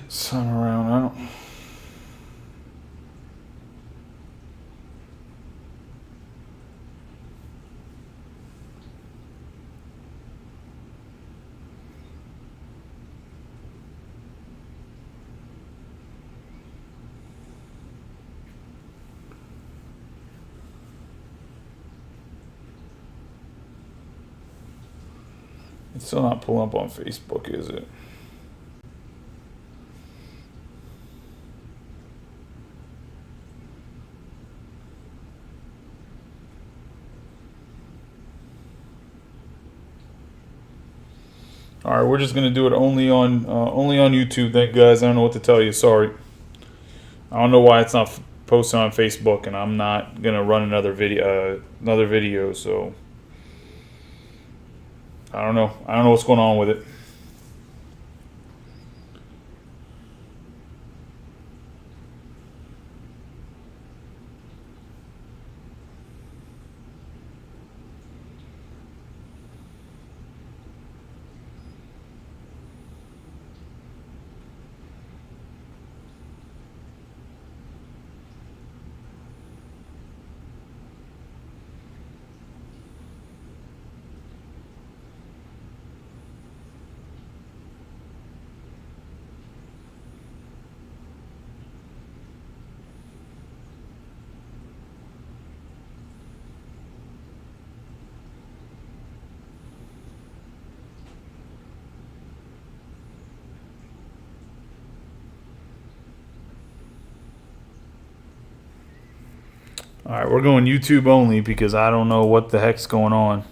Sun around. I don't. It's still not pulling up on Facebook, is it? All right, we're just gonna do it only on YouTube. Thank you guys. I don't know what to tell you. Sorry. I don't know why it's not posted on Facebook, and I'm not gonna run another video. So I don't know. I don't know what's going on with it. All right, we're going YouTube only because I don't know what the heck's going on.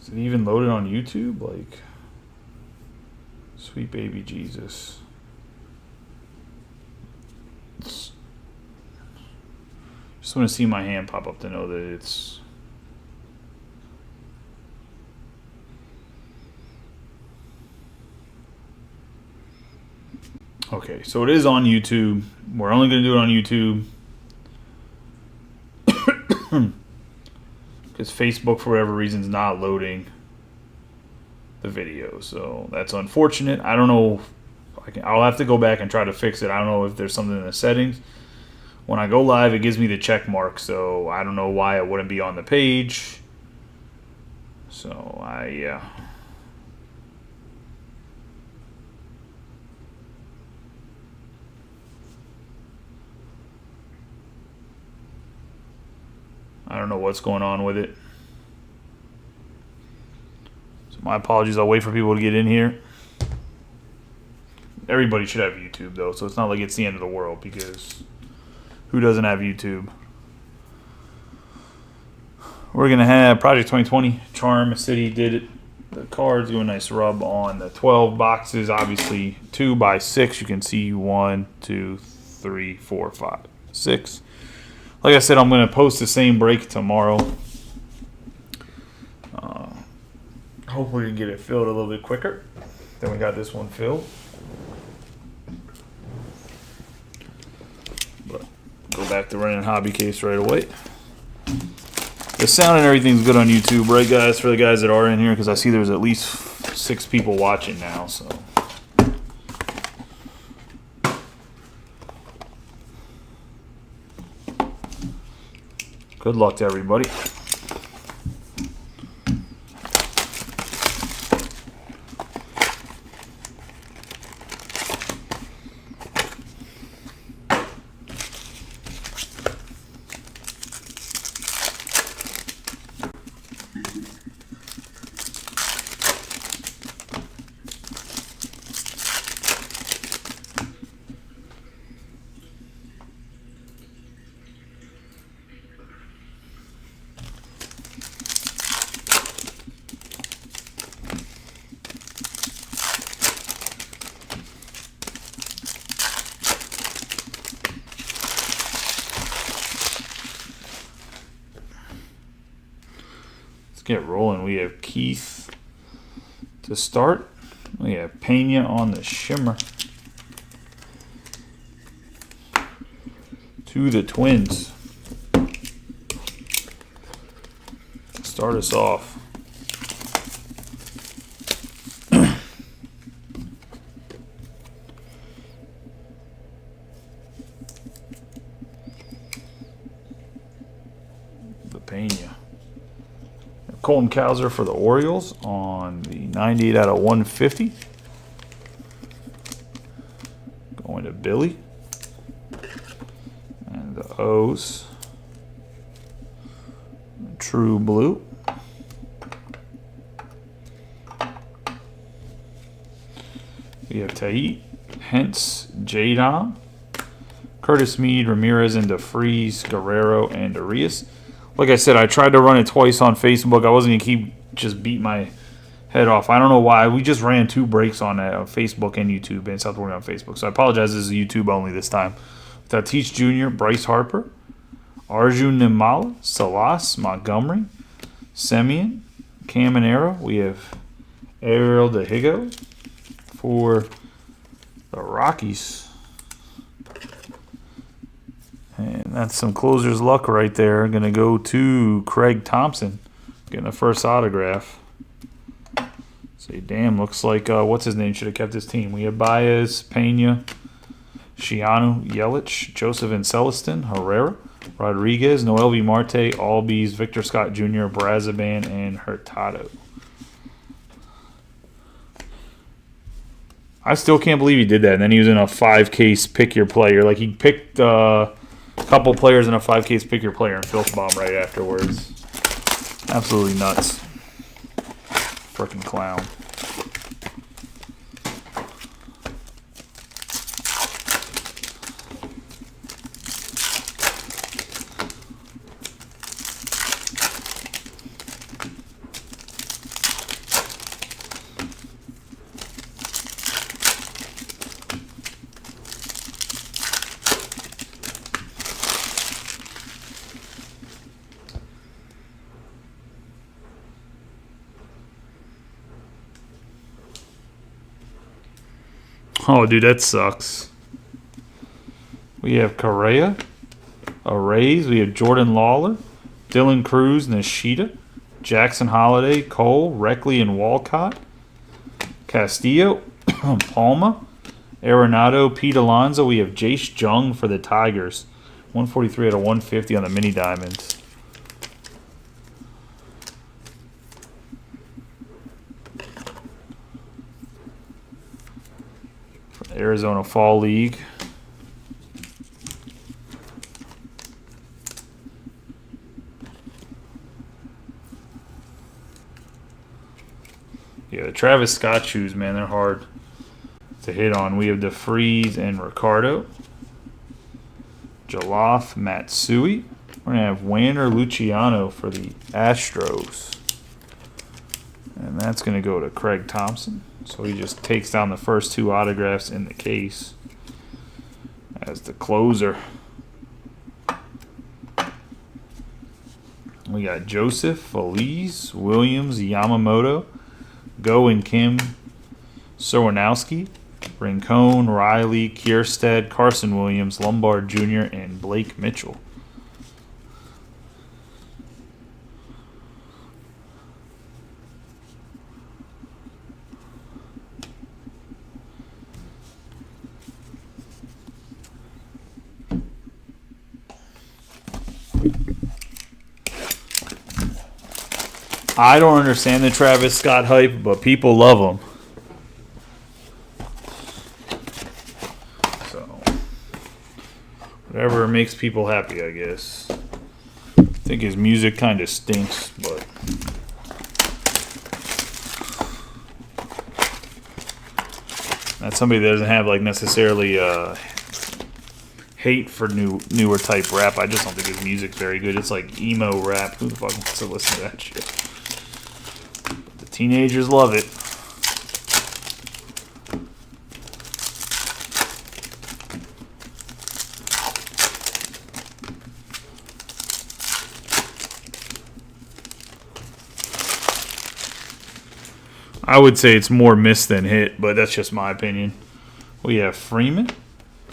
Is it even loaded on YouTube? Like, sweet baby Jesus. Just want to see my hand pop up to know that it's. Okay, so it is on YouTube. We're only going to do it on YouTube. Because Facebook, for whatever reason, is not loading the video. So that's unfortunate. I don't know. I'll have to go back and try to fix it. I don't know if there's something in the settings. When I go live, it gives me the check mark. So I don't know why it wouldn't be on the page. So I don't know what's going on with it. So my apologies. I'll wait for people to get in here. Everybody should have YouTube, though, so it's not like it's the end of the world, because who doesn't have YouTube? We're going to have Project 2020. Charm City did it. The cards do a nice rub on the 12 boxes. Obviously, 2 by 6. You can see 1, 2, 3, 4, 5, 6. Like I said, I'm going to post the same break tomorrow. Hopefully we can get it filled a little bit quicker than we got this one filled. But go back to running hobby case right away. The sound and everything's good on YouTube, right, guys? For the guys that are in here, because I see there's at least 6 people watching now. So good luck to everybody. Get rolling. We have Keith to start. We have Pena on the shimmer. to the Twins. Start us off. The Pena. Colton Cowser for the Orioles on the 98 out of 150. Going to Billy. And the O's. True Blue. We have Tahit, Hence, Jadon, Curtis Mead, Ramirez, and DeFreeze, Guerrero, and Arias. Like I said, I tried to run it twice on Facebook. I wasn't going to keep just beat my head off. I don't know why. We just ran 2 breaks on Facebook and YouTube, and stopped working on Facebook. So I apologize. This is YouTube only this time. Tatis Jr., Bryce Harper, Arjun Nimala, Salas, Montgomery, Semien, Caminero. We have Ariel DeHigo for the Rockies. And that's some closer's luck right there. Going to go to Craig Thompson, getting the first autograph. Say, damn, looks like, what's his name, should have kept his team. We have Baez, Pena, Shianu, Yelich, Joseph and Celestin, Herrera, Rodriguez, Noel V. Marte, Albies, Victor Scott Jr., Brazaban, and Hurtado. I still can't believe he did that. And then he was in a 5-case pick your player. Like, he picked a couple players in a 5-case pick your player and filth bomb right afterwards. Absolutely nuts. Freaking clown. Oh, dude, that sucks. We have Correa, Arrays. We have Jordan Lawler, Dylan Cruz, Nishida, Jackson Holiday, Cole, Reckley, and Walcott, Castillo, Palma, Arenado, Pete Alonso. We have Jace Jung for the Tigers, 143 out of 150 on the mini diamonds. Arizona Fall League. Yeah, the Travis Scott shoes, man, they're hard to hit on. We have DeFreeze and Ricardo. Jaloff, Matsui. We're going to have Wander Luciano for the Astros. And that's going to go to Craig Thompson. So he just takes down the first 2 autographs in the case as the closer. We got Joseph, Feliz, Williams, Yamamoto, Go and Kim, Sorowanowski, Rincon, Riley, Kierstead, Carson Williams, Lombard Jr., and Blake Mitchell. I don't understand the Travis Scott hype, but people love him. So, whatever makes people happy, I guess. I think his music kind of stinks, but that's somebody that doesn't have like necessarily hate for newer type rap. I just don't think his music's very good. It's like emo rap. Who the fuck wants to listen to that shit? Teenagers love it. I would say it's more miss than hit, but that's just my opinion. We have Freeman,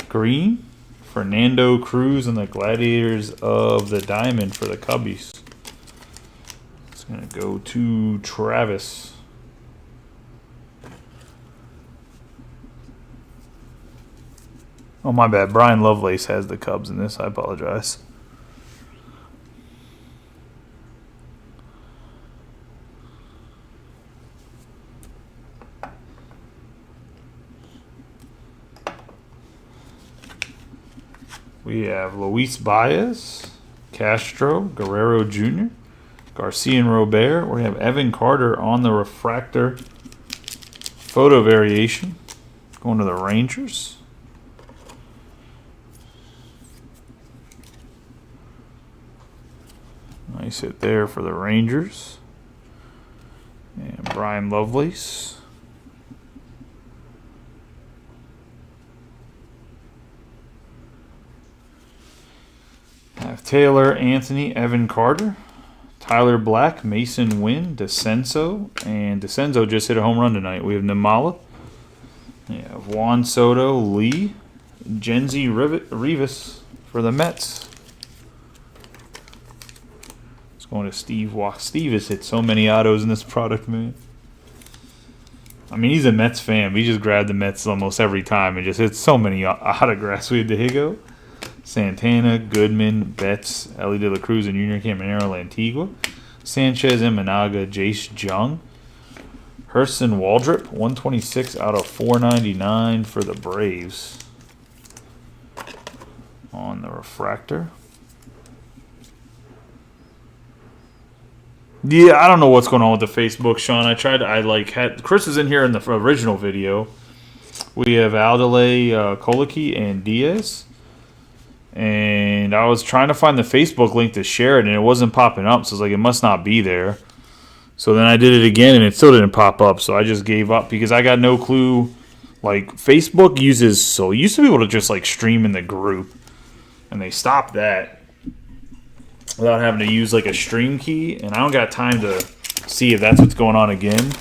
Green, Fernando Cruz and the Gladiators of the Diamond for the Cubbies. It's going to go to Travis. Oh, my bad. Brian Lovelace has the Cubs in this. I apologize. We have Luis Baez, Castro, Guerrero Jr., Garcia and Robert. We have Evan Carter on the refractor photo variation. Going to the Rangers. Nice hit there for the Rangers. And Brian Lovelace. Have Taylor, Anthony, Evan Carter, Tyler Black, Mason Wynn, DeCenso, and DeCenso just hit a home run tonight. We have Namala. We have Juan Soto, Lee, Genzy Rivas for the Mets. It's going to Steve Walk. Steve has hit so many autos in this product, man. I mean, he's a Mets fan. We just grab the Mets almost every time and just hit so many autographs. We had DeHigo, Santana, Goodman, Betts, Ellie De La Cruz, and Junior Caminero Antigua, Sanchez, Imanaga, Jace Jung, Hurston Waldrop, 126 out of 499 for the Braves on the refractor. Yeah, I don't know what's going on with the Facebook, Sean. Had Chris was in here in the original video. We have Aldale, Colicky, and Diaz. And I was trying to find the Facebook link to share it, and it wasn't popping up. So I was like, it must not be there. So then I did it again, and it still didn't pop up. So I just gave up because I got no clue. Like, Facebook uses, so it used to be able to just, like, stream in the group. And they stopped that without having to use, like, a stream key. And I don't got time to see if that's what's going on again.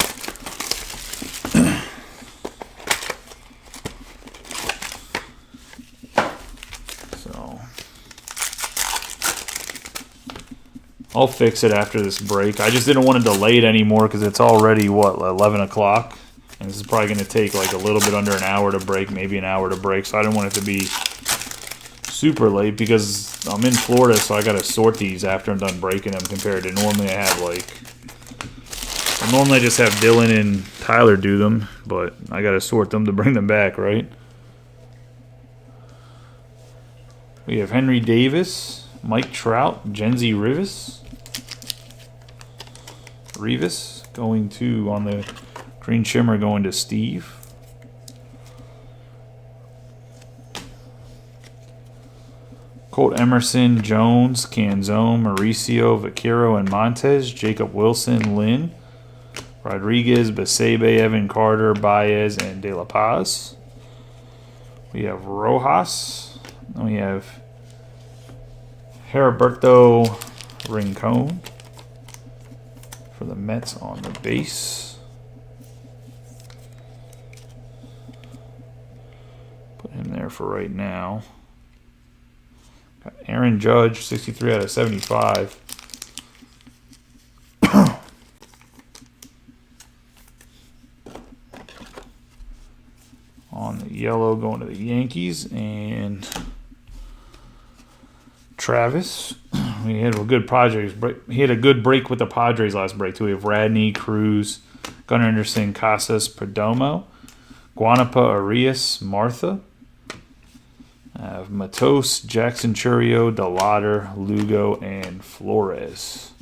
I'll fix it after this break. I just didn't want to delay it anymore because it's already, 11 o'clock? And this is probably going to take like a little bit under an hour to break, maybe an hour to break. So I didn't want it to be super late because I'm in Florida, so I got to sort these after I'm done breaking them compared to normally I have normally I just have Dylan and Tyler do them, but I got to sort them to bring them back, right? We have Henry Davis, Mike Trout, Genzy Rivas going to, on the green shimmer, going to Steve. Colt Emerson, Jones, Canzone, Mauricio, Vaquero, and Montez. Jacob Wilson, Lynn, Rodriguez, Basebe, Evan Carter, Baez, and De La Paz. We have Rojas. And we have Heriberto Rincon for the Mets on the base. Put him there for right now. Got Aaron Judge, 63 out of 75. On the yellow, going to the Yankees. And Travis, he had a good Padres break. He had a good break with the Padres last break too. We have Radney, Cruz, Gunnar Anderson, Casas, Perdomo, Guanapa, Arias, Martha. I have Matos, Jackson Churio, DeLauder, Lugo, and Flores.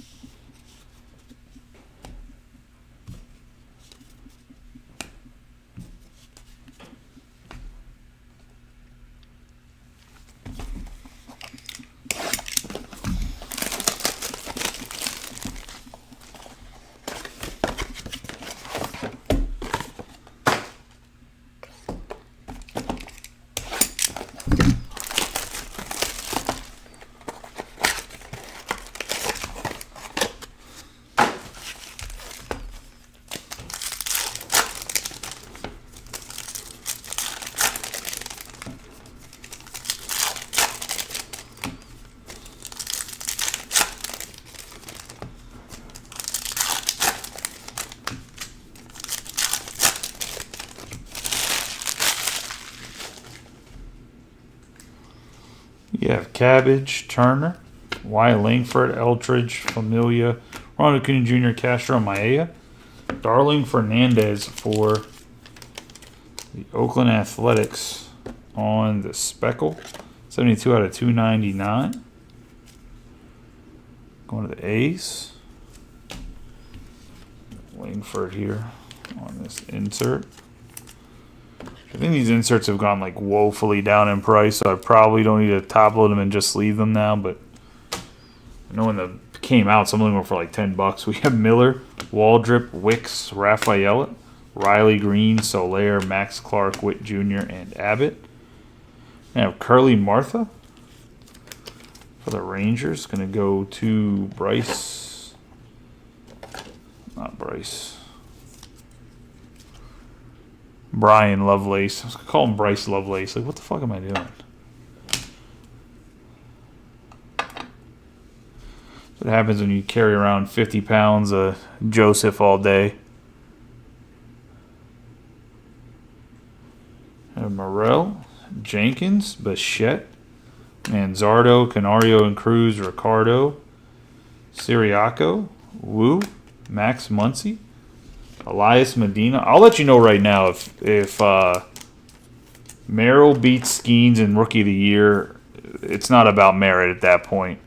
You have Cabbage, Turner, Wyatt Langford, Eldridge, Familia, Ronald Acuna Jr., Castro, Maeda, Darling Fernandez for the Oakland Athletics on the Speckle. 72 out of 299. Going to the A's. Langford here on this insert. I think these inserts have gone like woefully down in price, so I probably don't need to top load them and just leave them now. But I know when they came out, some of them were for like $10. We have Miller, Waldrip, Wicks, Rafaela, Riley Green, Soler, Max Clark, Witt Jr., and Abbott. I have Curly Martha for the Rangers. Going to go to Bryce. Not Bryce. Brian Lovelace. I was going to call him Bryce Lovelace. Like, what the fuck am I doing? That's what happens when you carry around 50 pounds of Joseph all day. Morel, Jenkins, Bichette, Manzardo, Canario and Cruz, Ricardo, Siriaco, Wu, Max Muncy, Elias Medina. I'll let you know right now if Merrill beats Skeens in Rookie of the Year, it's not about merit at that point.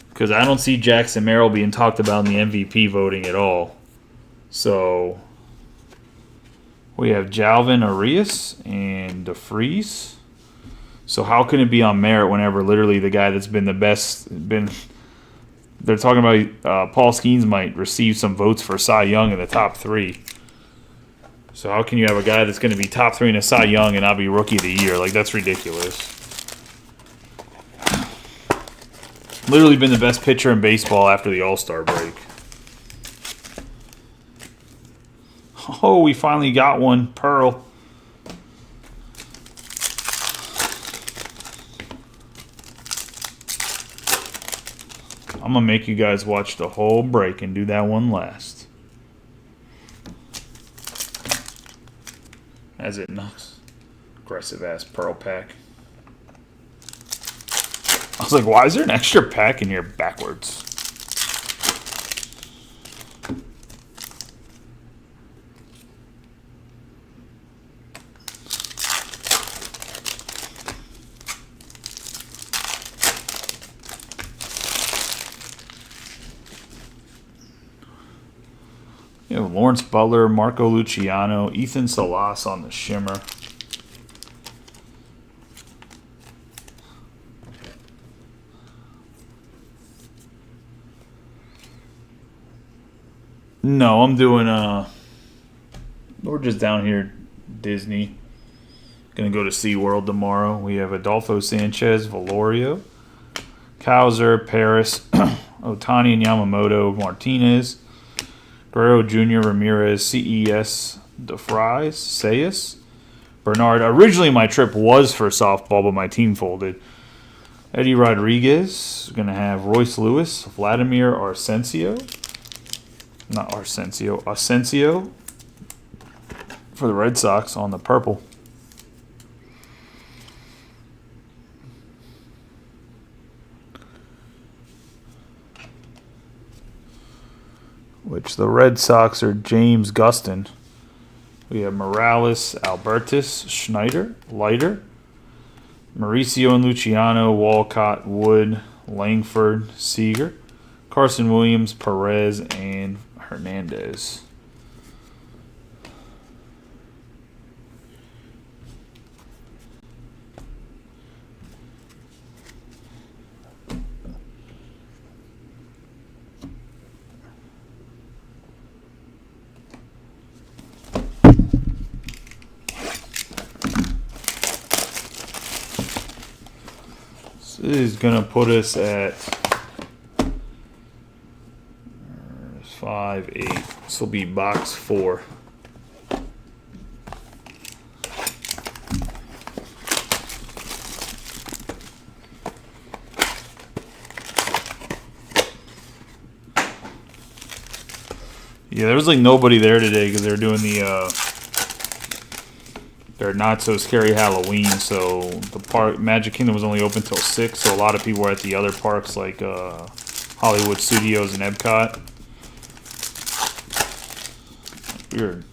Because I don't see Jackson Merrill being talked about in the MVP voting at all. So we have Jalvin Arias and DeFreeze. So how can it be on merit whenever literally the guy that's been the best they're talking about Paul Skeens might receive some votes for Cy Young in the top 3. So how can you have a guy that's going to be top 3 in a Cy Young and not be Rookie of the Year? Like, that's ridiculous. Literally been the best pitcher in baseball after the All-Star break. Oh, we finally got one. Pearl. I'm going to make you guys watch the whole break and do that one last. As it knocks. Aggressive-ass Pearl pack. I was like, why is there an extra pack in here backwards? You have Lawrence Butler, Marco Luciano, Ethan Salas on the shimmer. No, I'm doing we're just down here Disney. Gonna go to SeaWorld tomorrow. We have Adolfo Sanchez, Valorio, Kowser, Paris, Otani and Yamamoto, Martinez, Guerrero Jr., Ramirez, CES, DeFries, Sayas, Bernard. Originally my trip was for softball, but my team folded. Eddie Rodriguez. Gonna have Royce Lewis, Vladimir Asensio for the Red Sox on the purple. Which the Red Sox are James Gustin. We have Morales, Albertus, Schneider, Leiter, Mauricio and Luciano, Walcott, Wood, Langford, Seager, Carson Williams, Perez, and Hernandez. This is going to put us at 5, 8. This will be box 4. Yeah, there was like nobody there today because they were doing the their Not So Scary Halloween. So the park Magic Kingdom was only open till 6, so a lot of people were at the other parks like Hollywood Studios and Epcot. We were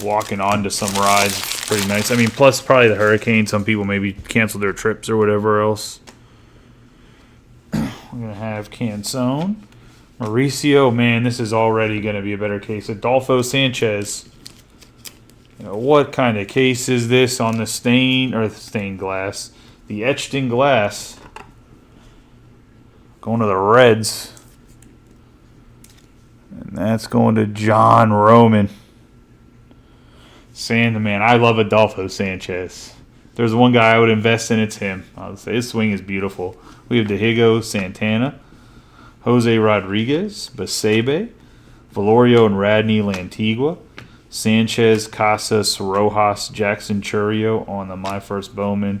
walking onto some rides, pretty nice. I mean, plus probably the hurricane. Some people maybe canceled their trips or whatever else. We're gonna have Canzone, Mauricio. Man, this is already gonna be a better case. Adolfo Sanchez. You know, what kind of case is this on the stained glass? The etched in glass. Going to the Reds. And that's going to John Roman. Sandman. I love Adolfo Sanchez. There's one guy I would invest in, it's him. I would say his swing is beautiful. We have Diego Santana, Jose Rodriguez, Basebe, Valorio and Radney Lantigua, Sanchez, Casas, Rojas, Jackson Churio on the My First Bowman,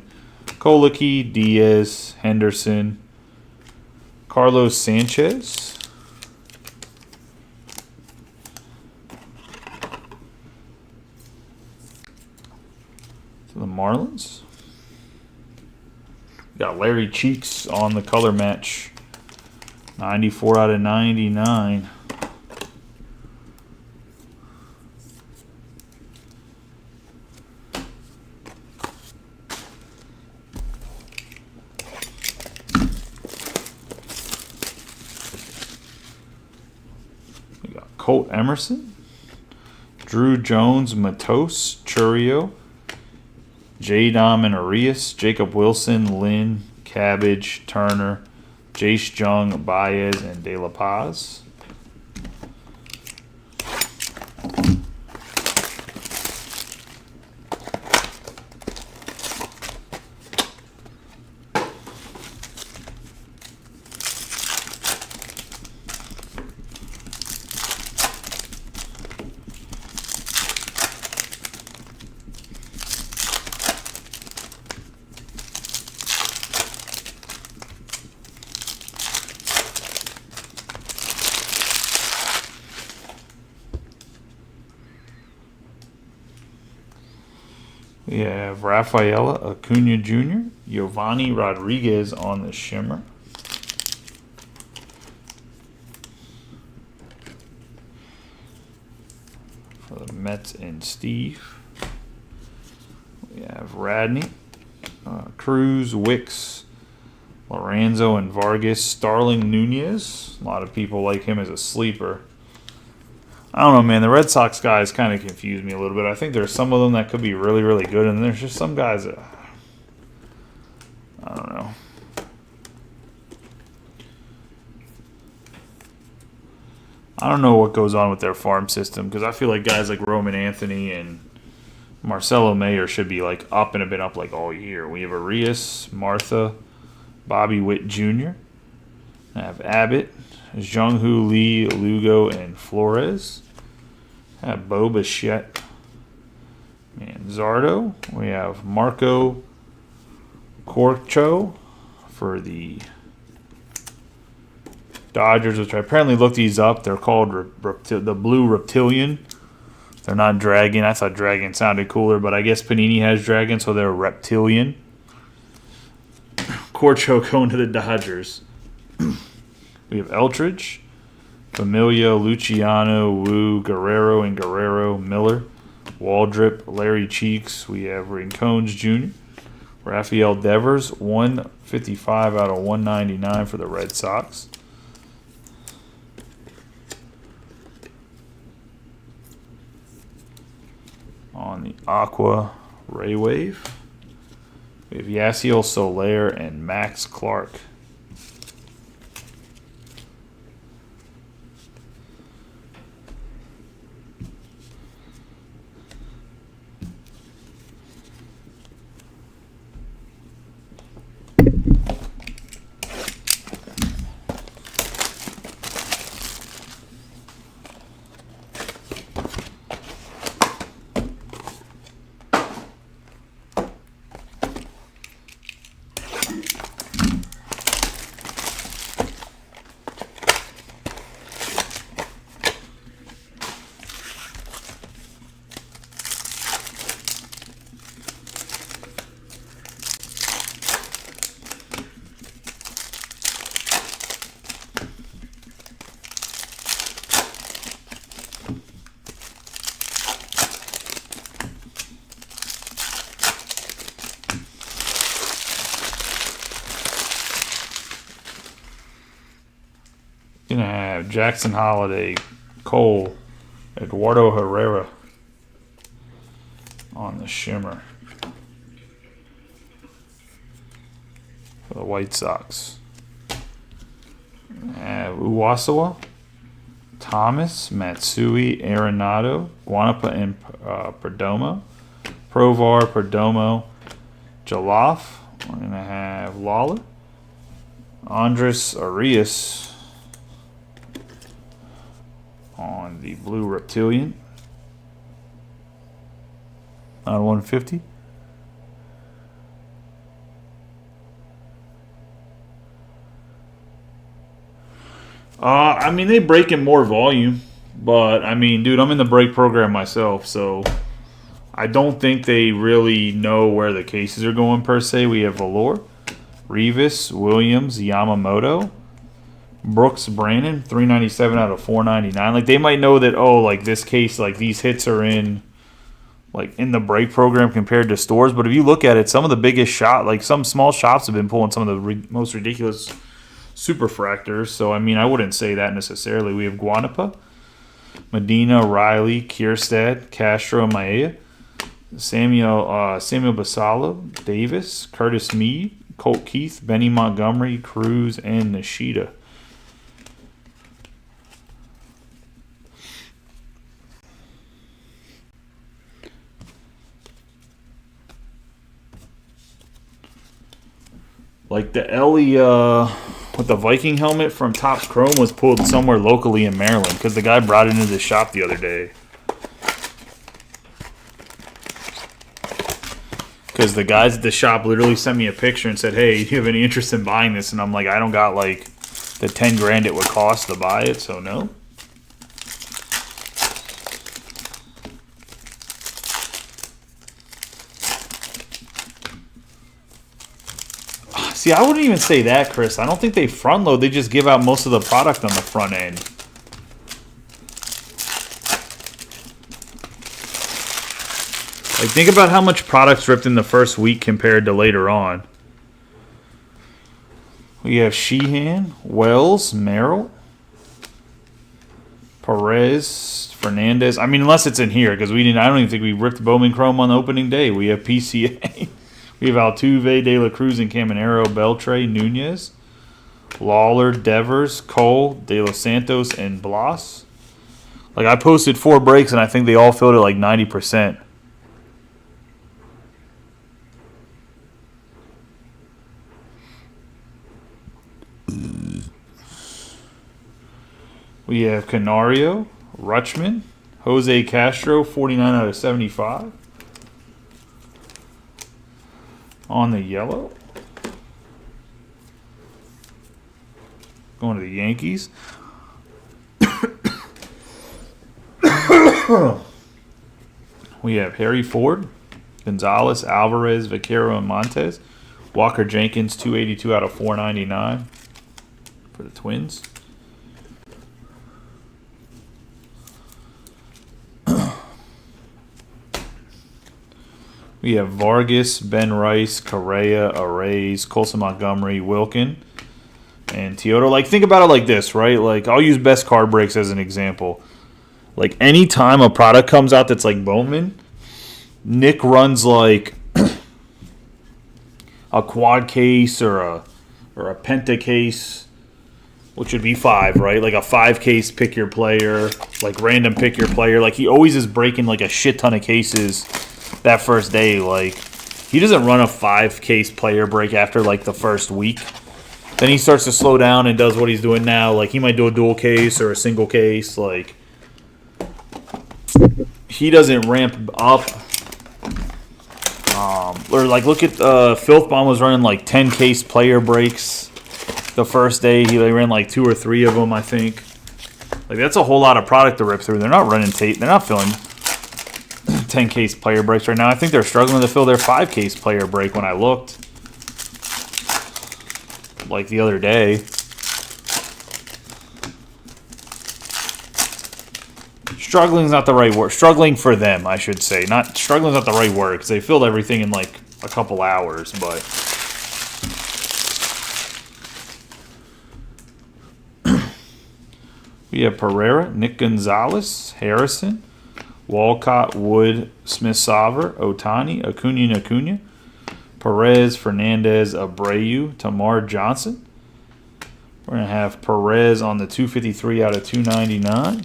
Colicky, Diaz, Henderson, Carlos Sanchez, to the Marlins. We got Larry Cheeks on the color match. 94 out of 99. We got Colt Emerson, Drew Jones, Matos, Churio, J-Dom and Arias, Jacob Wilson, Lynn, Cabbage, Turner, Jace Jung, Baez, and De La Paz. We have Rafaela Acuna Jr., Giovanni Rodriguez on the shimmer. For the Mets and Steve. We have Radney, Cruz, Wicks, Lorenzo and Vargas, Starling Nunez. A lot of people like him as a sleeper. I don't know, man. The Red Sox guys kind of confuse me a little bit. I think there's some of them that could be really, really good, and there's just some guys that I don't know. I don't know what goes on with their farm system because I feel like guys like Roman Anthony and Marcelo Mayer should be like up and have been up like all year. We have Arias, Martha, Bobby Witt Jr. I have Abbott, Jung-Hoo Lee, Lugo, and Flores. I have Bo Bichette and Zardo. We have Marco Corcho for the Dodgers, which I apparently looked these up. They're called the Blue Reptilian. They're not Dragon. I thought Dragon sounded cooler, but I guess Panini has Dragon, so they're Reptilian. Corcho going to the Dodgers. We have Eltridge, Familia, Luciano, Wu, Guerrero, and Guerrero, Miller, Waldrip, Larry Cheeks. We have Rincones Jr., Rafael Devers, 155 out of 199 for the Red Sox. On the Aqua Ray Wave, we have Yasiel Soler and Max Clark. Gonna have Jackson Holiday, Cole, Eduardo Herrera on the shimmer for the White Sox. Uwasawa, Thomas, Matsui, Arenado, Guanapa, and Perdomo. Provar, Perdomo, Jollof. We're going to have Lawler, Andres Arias on the Blue Reptilian. On 150. I mean, they break in more volume, but I mean, dude, I'm in the break program myself, so I don't think they really know where the cases are going per se. We have Valor, Rivas, Williams, Yamamoto, Brooks, Brandon, 397 out of 499. Like, they might know that, oh, like this case, like these hits are in the break program compared to stores. But if you look at it, some of the biggest shot, like some small shops have been pulling some of the most ridiculous superfractors. So, I mean, I wouldn't say that necessarily. We have Guanapa, Medina, Riley, Kierstad, Castro, Maea, Samuel Basalo, Davis, Curtis Meade, Colt Keith, Benny Montgomery, Cruz, and Nishida. Like the Ellie with the Viking helmet from Topps Chrome was pulled somewhere locally in Maryland because the guy brought it into the shop the other day. Because the guys at the shop literally sent me a picture and said, hey, do you have any interest in buying this? And I'm like, I don't got like the 10 grand it would cost to buy it, so no. See, I wouldn't even say that, Chris. I don't think they front load. They just give out most of the product on the front end. Like, think about how much product's ripped in the first week compared to later on. We have Sheehan, Wells, Merrill, Perez, Fernandez. I mean, unless it's in here, because I don't even think we ripped Bowman Chrome on the opening day. We have PCA. We have Altuve, De La Cruz, and Caminero, Beltre, Nunez, Lawler, Devers, Cole, De Los Santos, and Blas. Like, I posted 4 breaks, and I think they all filled at like 90%. We have Canario, Rutschman, Jose Castro, 49 out of 75. On the yellow. Going to the Yankees. We have Harry Ford, Gonzalez, Alvarez, Vaquero, and Montez. Walker Jenkins, 282 out of 499 for the Twins. We have Vargas, Ben Rice, Correa, Arrays, Colson Montgomery, Wilkin, and Teodo. Like, think about it like this, right? Like, I'll use best card breaks as an example. Like, any time a product comes out that's like Bowman, Nick runs like a quad case or a penta case, which would be 5, right? Like a 5 case pick your player, like random pick your player. Like, he always is breaking like a shit ton of cases that first day. Like, he doesn't run a 5 case player break after like the first week. Then he starts to slow down and does what he's doing now. Like, he might do a dual case or a single case. Like, he doesn't ramp up. Or like, look at Filth Bomb was running like 10 case player breaks the first day. They ran like 2 or 3 of them, I think. Like, that's a whole lot of product to rip through. They're not running tape. They're not filling 10 case player breaks right now. I think they're struggling to fill their 5 case player break when I looked, like the other day. Struggling is not the right word. Struggling for them, I should say. Not struggling is not the right word because they filled everything in like a couple hours. But We have Pereira, Nick Gonzalez, Harrison, Walcott, Wood, Smith-Sauver, Otani, Acuna, Perez, Fernandez, Abreu, Tamar Johnson. We're going to have Perez on the 253 out of 299.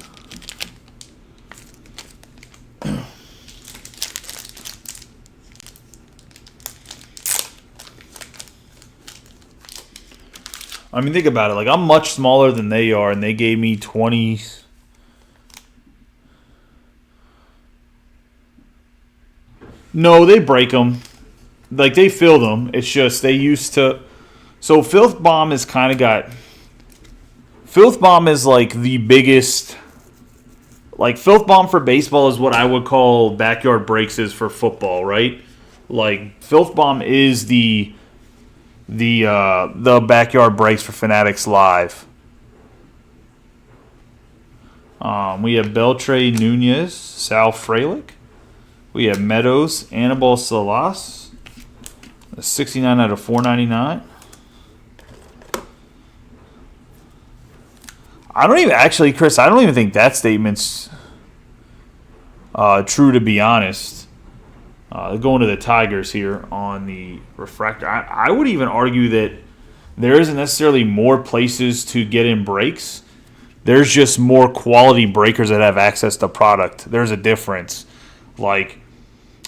I mean, think about it. Like, I'm much smaller than they are, and they gave me 20. No, they break them. Like, they fill them. It's just they used to. So, Filth Bomb is kind of got. Filth Bomb is like the biggest. Like, Filth Bomb for baseball is what I would call Backyard Breaks is for football, right? Like, Filth Bomb is the Backyard Breaks for Fanatics Live. We have Beltre Nunez, Sal Frelick. We have Meadows, Anibal Salas, 69 out of 499. Chris, I don't even think that statement's true, to be honest. Going to the Tigers here on the refractor. I would even argue that there isn't necessarily more places to get in breaks. There's just more quality breakers that have access to product. There's a difference. Like,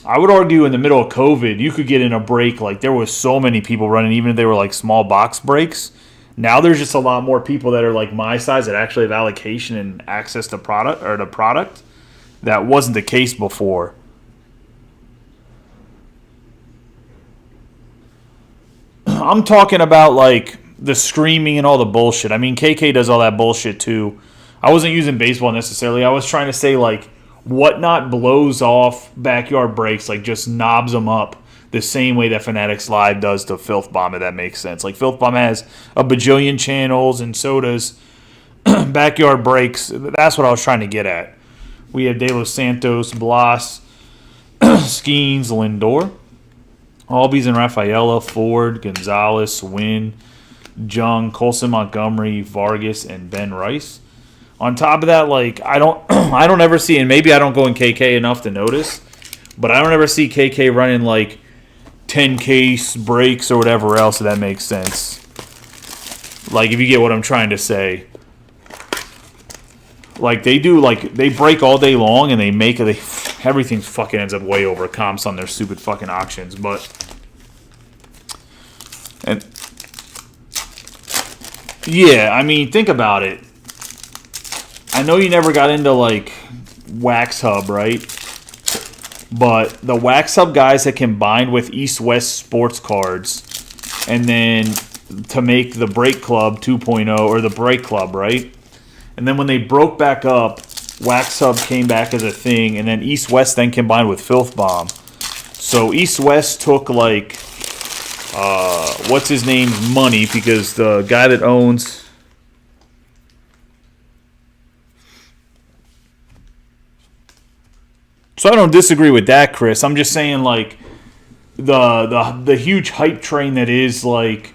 I would argue in the middle of COVID, you could get in a break. Like, there was so many people running, even if they were like small box breaks. Now there's just a lot more people that are like my size that actually have allocation and access to product or the product. That wasn't the case before. I'm talking about like the screaming and all the bullshit. I mean, KK does all that bullshit too. I wasn't using baseball necessarily. I was trying to say like Whatnot blows off Backyard Breaks, like just knobs them up the same way that Fanatics Live does to Filth Bomb, if that makes sense. Like Filth Bomb has a bajillion channels and so does Backyard Breaks. That's what I was trying to get at. We have De Los Santos, Blas, Skeens, Lindor. Albies and Rafaela, Ford, Gonzalez, Wynn, Jung, Colson Montgomery, Vargas, and Ben Rice. On top of that, like I don't ever see, and maybe I don't go in KK enough to notice, but I don't ever see KK running like 10 case breaks or whatever else, if that makes sense. Like if you get what I'm trying to say. Like they do, like they break all day long and everything fucking ends up way over comps on their stupid fucking auctions. But and yeah, I mean think about it. I know you never got into like Wax Hub, right? But the Wax Hub guys that combined with East West Sports Cards and then to make the Break Club 2.0 or the Break Club, right? And then when they broke back up, Wax Hub came back as a thing, and then East West then combined with Filth Bomb. So East West took like, what's his name's money, because the guy that owns... So I don't disagree with that, Chris. I'm just saying like the huge hype train that is like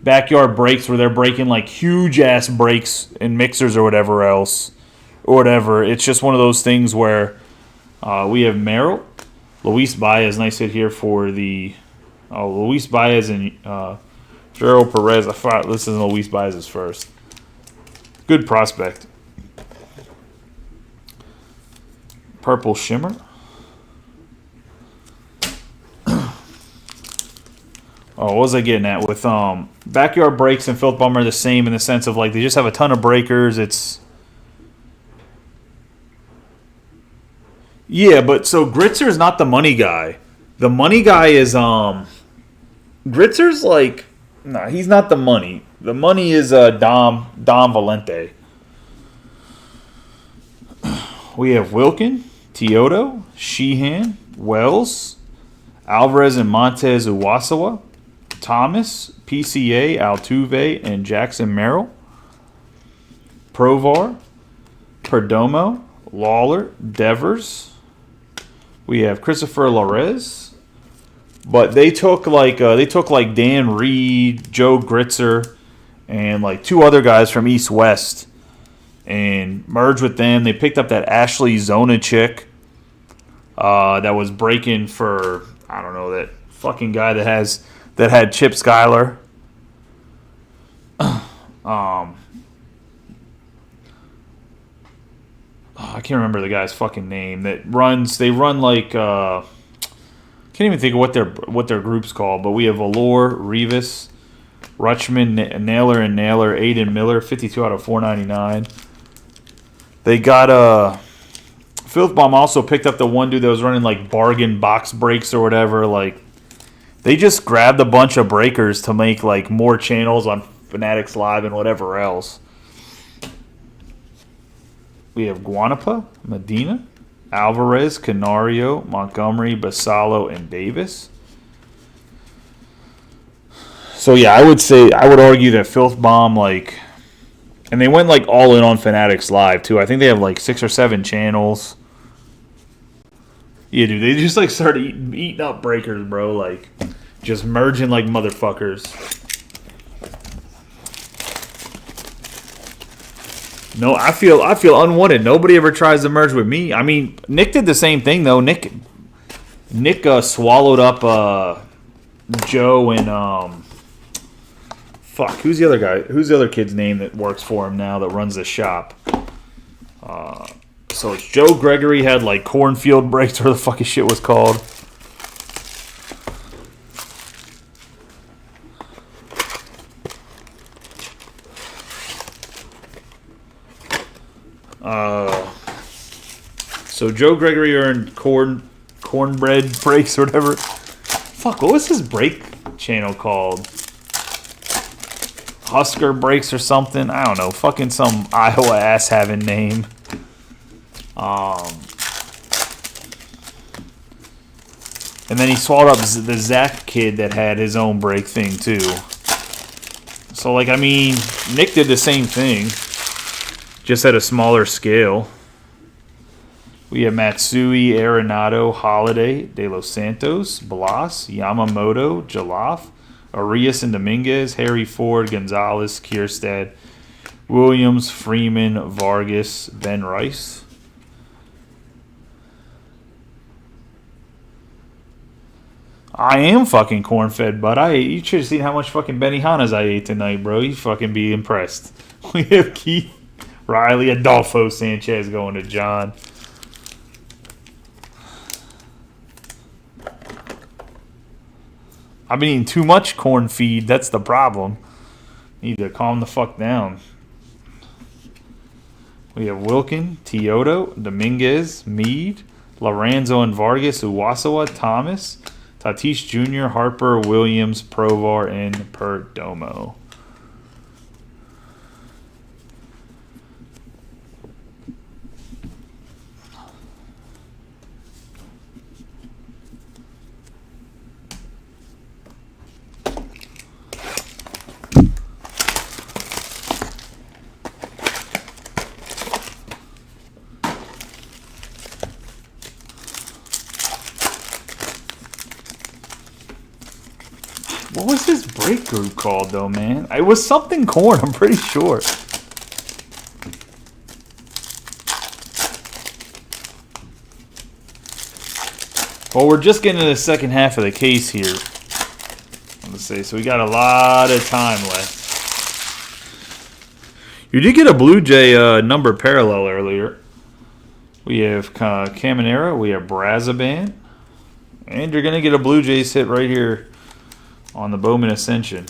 Backyard Breaks, where they're breaking like huge ass breaks in mixers or whatever else, or whatever. It's just one of those things where we have Merrill, Luis Baez, nice hit here for the Luis Baez and Gerald Perez. I thought this is Luis Baez's first. Good prospect. Purple Shimmer. What was I getting at with Backyard Breaks and Filth Bomb are the same in the sense of like they just have a ton of breakers. It's yeah, but so Gritzer's not the money guy. The money guy is Gritzer's like he's not the money. The money is Dom Valente. We have Wilkin, Teodo, Sheehan, Wells, Alvarez and Montez Uwasawa, Thomas, PCA, Altuve, and Jackson Merrill, Provar, Perdomo, Lawler, Devers. We have Christopher Larez, but they took like Dan Reed, Joe Gritzer, and like two other guys from East West. and merged with them. They picked up that Ashley Zona chick that was breaking for, I don't know, that fucking guy that had Chip Skyler. I can't remember the guy's fucking name that runs. They run like can't even think of what their group's called. But we have Allure, Revis, Rutschman, Naylor and Naylor, Aiden Miller, 52 out of 499. They got Filth Bomb also picked up the one dude that was running like bargain box breaks or whatever. Like they just grabbed a bunch of breakers to make like more channels on Fanatics Live and whatever else. We have Guanapa, Medina, Alvarez, Canario, Montgomery, Basalo, and Davis. So yeah, I would argue that Filth Bomb, like, and they went like all in on Fanatics Live too. I think they have like 6 or 7 channels. Yeah, dude, they just like started eating up breakers, bro. Like, just merging like motherfuckers. No, I feel unwanted. Nobody ever tries to merge with me. I mean, Nick did the same thing though. Nick swallowed up Joe and fuck, who's the other guy? Who's the other kid's name that works for him now that runs the shop? So it's Joe Gregory had like cornfield breaks, or the fucking shit was called. So Joe Gregory earned cornbread breaks or whatever. Fuck, what was his break channel called? Husker breaks or something? I don't know. Fucking some Iowa ass having name. And then he swallowed up the Zach kid that had his own break thing too. So like, I mean, Nick did the same thing, just at a smaller scale. We have Matsui, Arenado, Holiday, De Los Santos, Blas, Yamamoto, Jalaf, Arias and Dominguez, Harry Ford, Gonzalez, Kierstad, Williams, Freeman, Vargas, Ben Rice. I am fucking corn-fed, but you should have seen how much fucking Benihanas I ate tonight, bro. You fucking be impressed. We have Keith, Riley, Adolfo Sanchez going to John. I've been eating too much corn feed. That's the problem. Need to calm the fuck down. We have Wilkin, Teodo, Dominguez, Meade, Lorenzo and Vargas, Uwasawa, Thomas, Tatis Jr., Harper, Williams, Provar, and Perdomo. What was his break group called, though, man? It was something corn, I'm pretty sure. Well, we're just getting to the second half of the case here. Let's see. So we got a lot of time left. You did get a Blue Jay number parallel earlier. We have Caminero. We have Brazaban. And you're going to get a Blue Jays hit right here on the Bowman Ascension.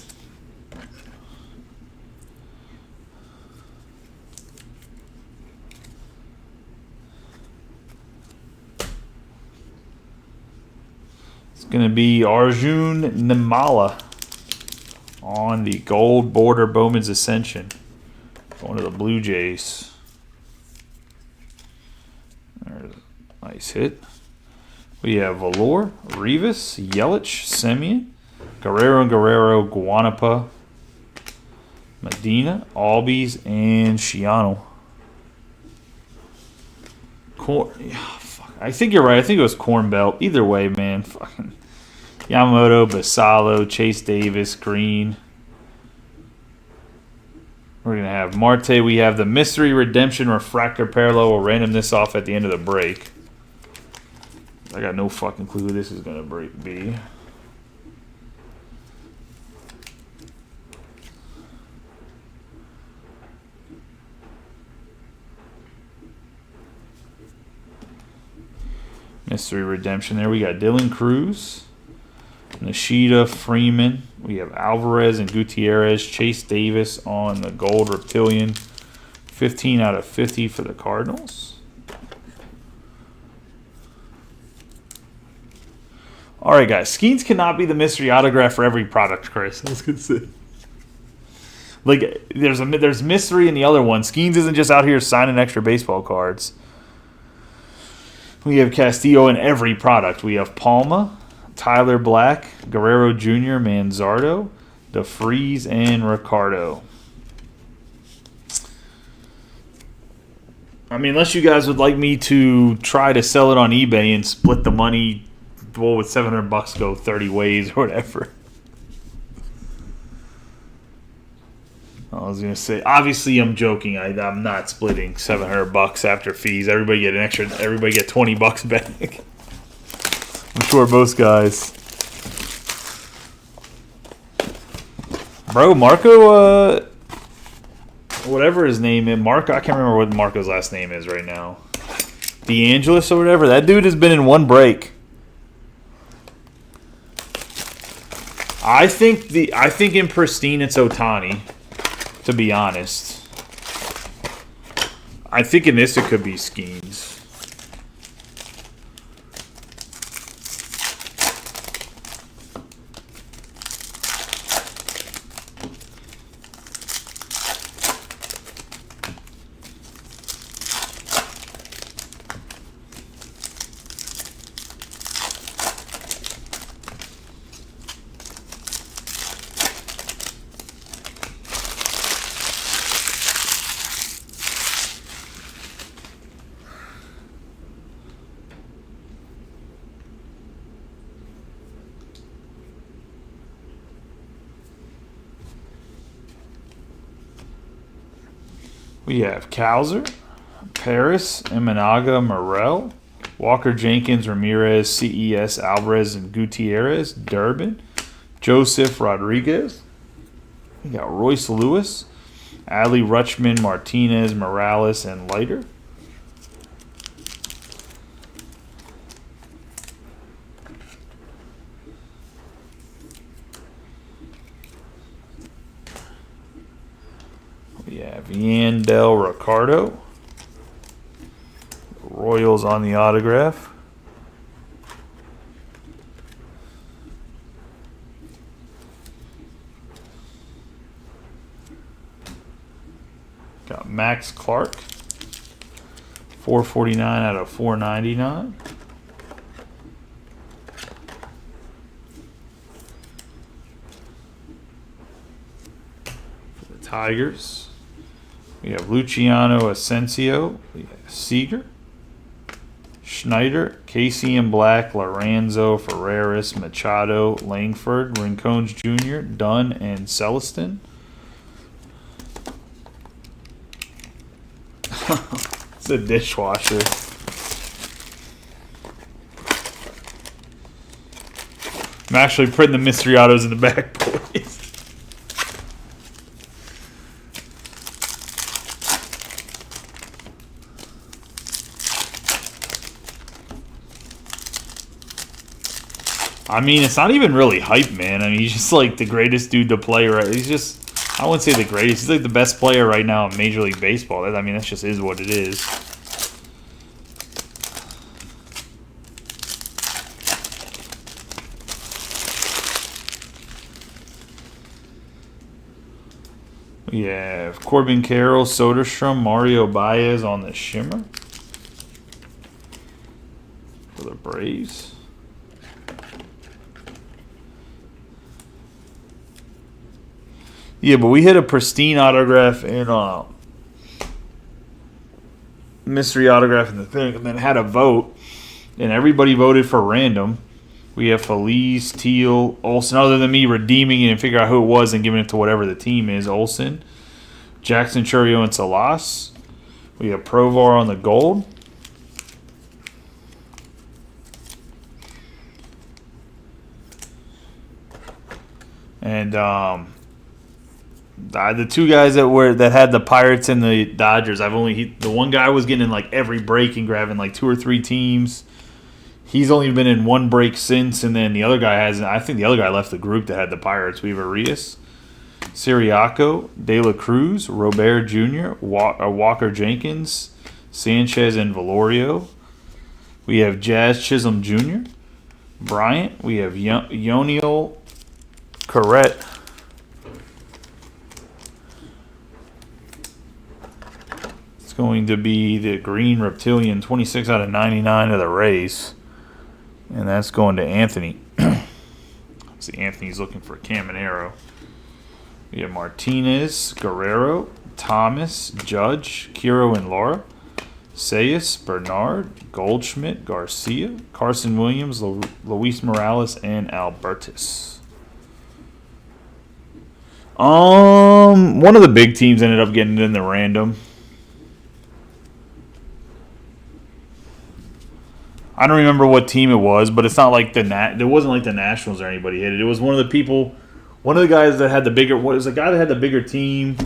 It's going to be Arjun Nimala on the gold border Bowman's Ascension. Going to the Blue Jays. There's a nice hit. We have Valor, Rivas, Yelich, Semien, Guerrero, Guanapa, Medina, Albies, and Shiano. I think you're right. I think it was Corn Belt. Either way, man. Fucking Yamamoto, Basalo, Chase Davis, Green. We're going to have Marte. We have the Mystery Redemption Refractor Parallel. We'll random this off at the end of the break. I got no fucking clue who this is going to be. Mystery Redemption there. We got Dylan Cruz, Nishida, Freeman. We have Alvarez and Gutierrez. Chase Davis on the Gold Reptilian. 15 out of 50 for the Cardinals. All right, guys. Skeens cannot be the mystery autograph for every product, Chris. I was going to say. Like, there's mystery in the other one. Skeens isn't just out here signing extra baseball cards. We have Castillo in every product. We have Palma, Tyler Black, Guerrero Jr., Manzardo, DeFreeze, and Ricardo. I mean, unless you guys would like me to try to sell it on eBay and split the money, what would $700 go 30 ways or whatever? I was gonna say, obviously, I'm joking. I'm not splitting $700 after fees. Everybody get $20 back. I'm sure most guys. Bro, Marco, whatever his name is, Marco. I can't remember what Marco's last name is right now. DeAngelis or whatever. That dude has been in one break. I think in pristine it's Ohtani. To be honest, I think in this it could be Skeens. We have Kowser, Paris, Imanaga, Morel, Walker Jenkins, Ramirez, CES, Alvarez, and Gutierrez, Durbin, Joseph Rodriguez. We got Royce Lewis, Ali Rutschman, Martinez, Morales, and Leiter. We have Yandel Ricardo. Royals on the autograph. Got Max Clark. 449 out of 499. For the Tigers. We have Luciano Asensio, we have Seager, Schneider, Casey and Black, Lorenzo, Ferreras, Machado, Langford, Rincones Jr., Dunn, and Celestin. It's a dishwasher. I'm actually putting the mystery autos in the back, boys. I mean, it's not even really hype, man. I mean, he's just like the greatest dude to play right. He's just, I wouldn't say the greatest. He's like the best player right now in Major League Baseball. I mean, that just is what it is. We have Corbin Carroll, Soderstrom, Mario Baez on the shimmer for the Braves. Yeah, but we hit a pristine autograph in mystery autograph in the thing, and then had a vote, and everybody voted for random. We have Felice, Teal, Olsen, other than me redeeming it and figure out who it was and giving it to whatever the team is. Olsen. Jackson, Churio, and Salas. We have Provar on the gold. And the two guys that had the Pirates and the Dodgers, the one guy was getting in like every break and grabbing like 2 or 3 teams. He's only been in one break since, and then the other guy hasn't. I think the other guy left the group that had the Pirates. We have Arias, Siriaco, De La Cruz, Robert Jr., Walker Jenkins, Sanchez, and Valorio. We have Jazz Chisholm Jr., Bryant. We have Yoniel Correct. It's going to be the Green Reptilian, 26 out of 99 of the Rays. And that's going to Anthony. See, Anthony's looking for Caminero. We have Martinez, Guerrero, Thomas, Judge, Kiro and Laura, Sayas, Bernard, Goldschmidt, Garcia, Carson Williams, Luis Morales, and Albertus. One of the big teams ended up getting it in the random. I don't remember what team it was, but it's not like it wasn't like the Nationals or anybody hit it. It was one of the guys that had the bigger. What was the guy that had the bigger team?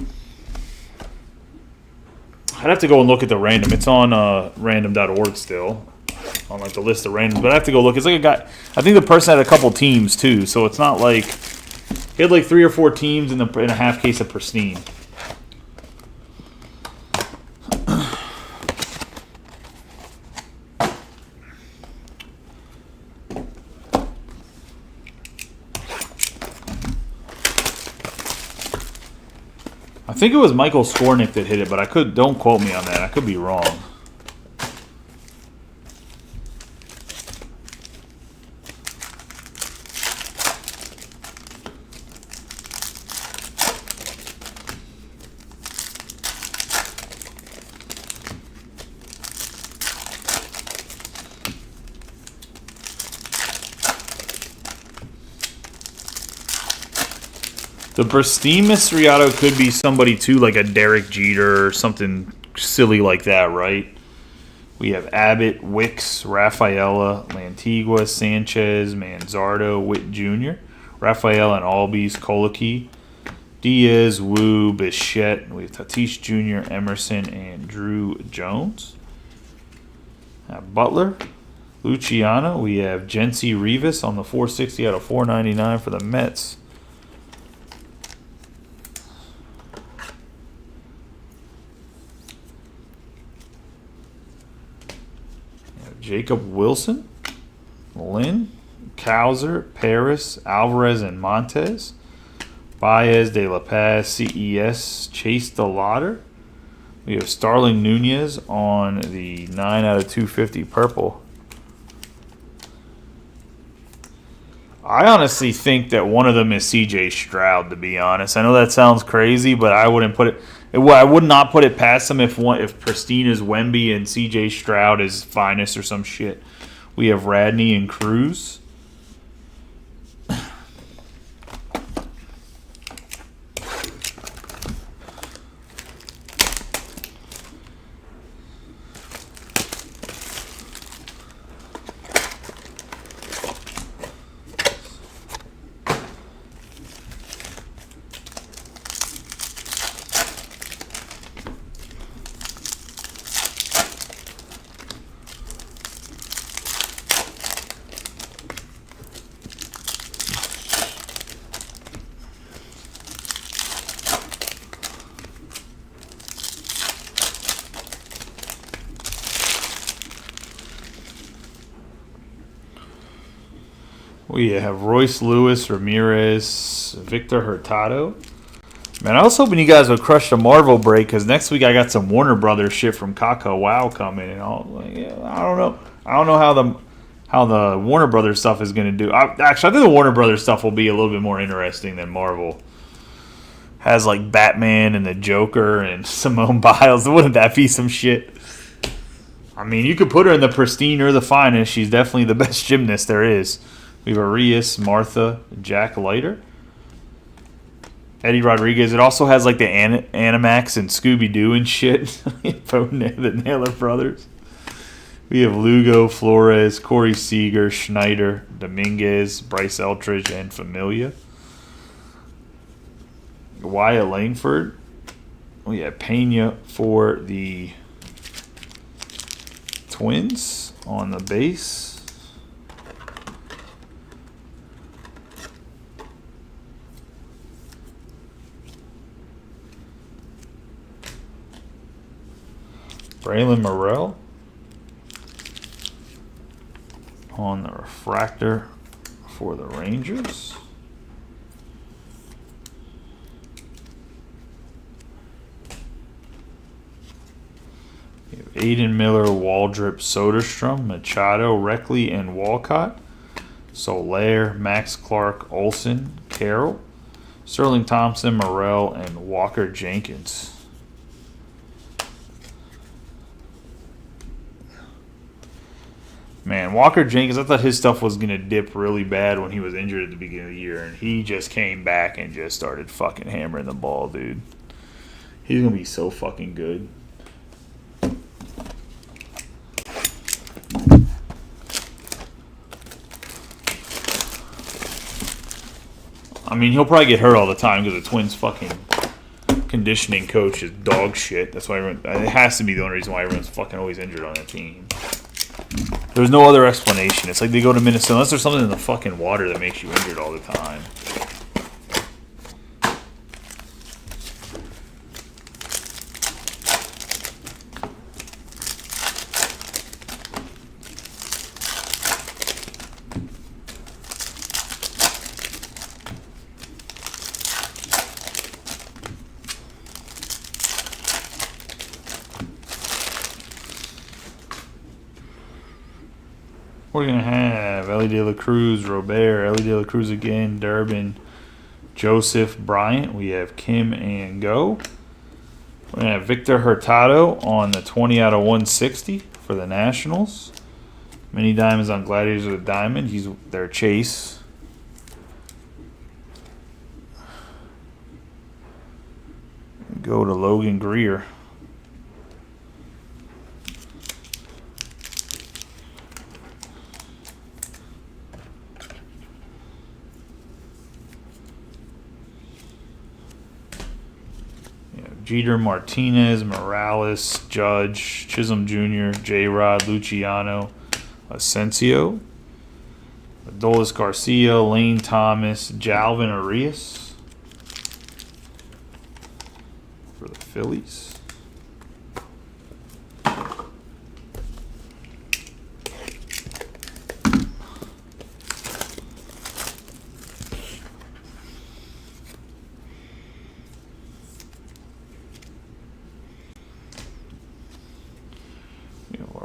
I'd have to go and look at the random. It's on random.org still, on like the list of randoms. But I have to go look. It's like a guy. I think the person had a couple teams too, so it's not like he had like 3 or 4 teams in a half case of Pristine. I think it was Michael Skornick that hit it, but don't quote me on that. I could be wrong. The Pristine Misriato could be somebody too, like a Derek Jeter or something silly like that, right? We have Abbott, Wicks, Rafaela, Lantigua, Sanchez, Manzardo, Witt Jr., Rafaela and Albies, Colicky, Diaz, Wu, Bichette. We have Tatis Jr., Emerson, and Drew Jones. Butler, Luciano. We have Jency Rivas on the 460 out of 499 for the Mets. Jacob Wilson, Lynn, Cowser, Paris, Alvarez, and Montez. Baez, De La Paz, CES, Chase DeLauder. We have Starling Nunez on the 9 out of 250 purple. I honestly think that one of them is C.J. Stroud, to be honest. I know that sounds crazy, but I wouldn't put it. I would not put it past them if Pristine is Wemby and C.J. Stroud is Finest or some shit. We have Radney and Cruz. We have Royce Lewis, Ramirez, Victor Hurtado. Man, I was hoping you guys would crush the Marvel break because next week I got some Warner Brothers shit from Kaka Wow coming, and I don't know. I don't know how the Warner Brothers stuff is going to do. Actually, I think the Warner Brothers stuff will be a little bit more interesting than Marvel. Has like Batman and the Joker and Simone Biles. Wouldn't that be some shit? I mean, you could put her in the Pristine or the Finest. She's definitely the best gymnast there is. We have Arias, Martha, Jack Leiter. Eddie Rodriguez. It also has like the Animax and Scooby Doo and shit. The Naylor brothers. We have Lugo, Flores, Corey Seager, Schneider, Dominguez, Bryce Eltridge, and Familia. Wyatt Langford. We have Pena for the Twins on the base. Braylon Morrell on the refractor for the Rangers. We have Aiden Miller, Waldrop, Soderstrom, Machado, Reckley, and Walcott. Soler, Max Clark, Olson, Carroll, Sterling Thompson, Morrell, and Walker Jenkins. Man, Walker Jenkins, I thought his stuff was going to dip really bad when he was injured at the beginning of the year, and he just came back and just started fucking hammering the ball, dude. He's going to be so fucking good. I mean, he'll probably get hurt all the time because the Twins' fucking conditioning coach is dog shit. That's why it has to be the only reason why everyone's fucking always injured on that team. There's no other explanation. It's like they go to Minnesota unless there's something in the fucking water that makes you injured all the time. We're going to have Ellie De La Cruz, Robert, Ellie De La Cruz again, Durbin, Joseph, Bryant. We have Kim and Go. We're going to have Victor Hurtado on the 20 out of 160 for the Nationals. Mini diamonds on Gladiators with a diamond. He's their Chase. Go to Logan Greer. Jeter, Martinez, Morales, Judge, Chisholm Jr., J-Rod, Luciano, Asensio, Adolis Garcia, Lane Thomas, Jalvin Arias for the Phillies.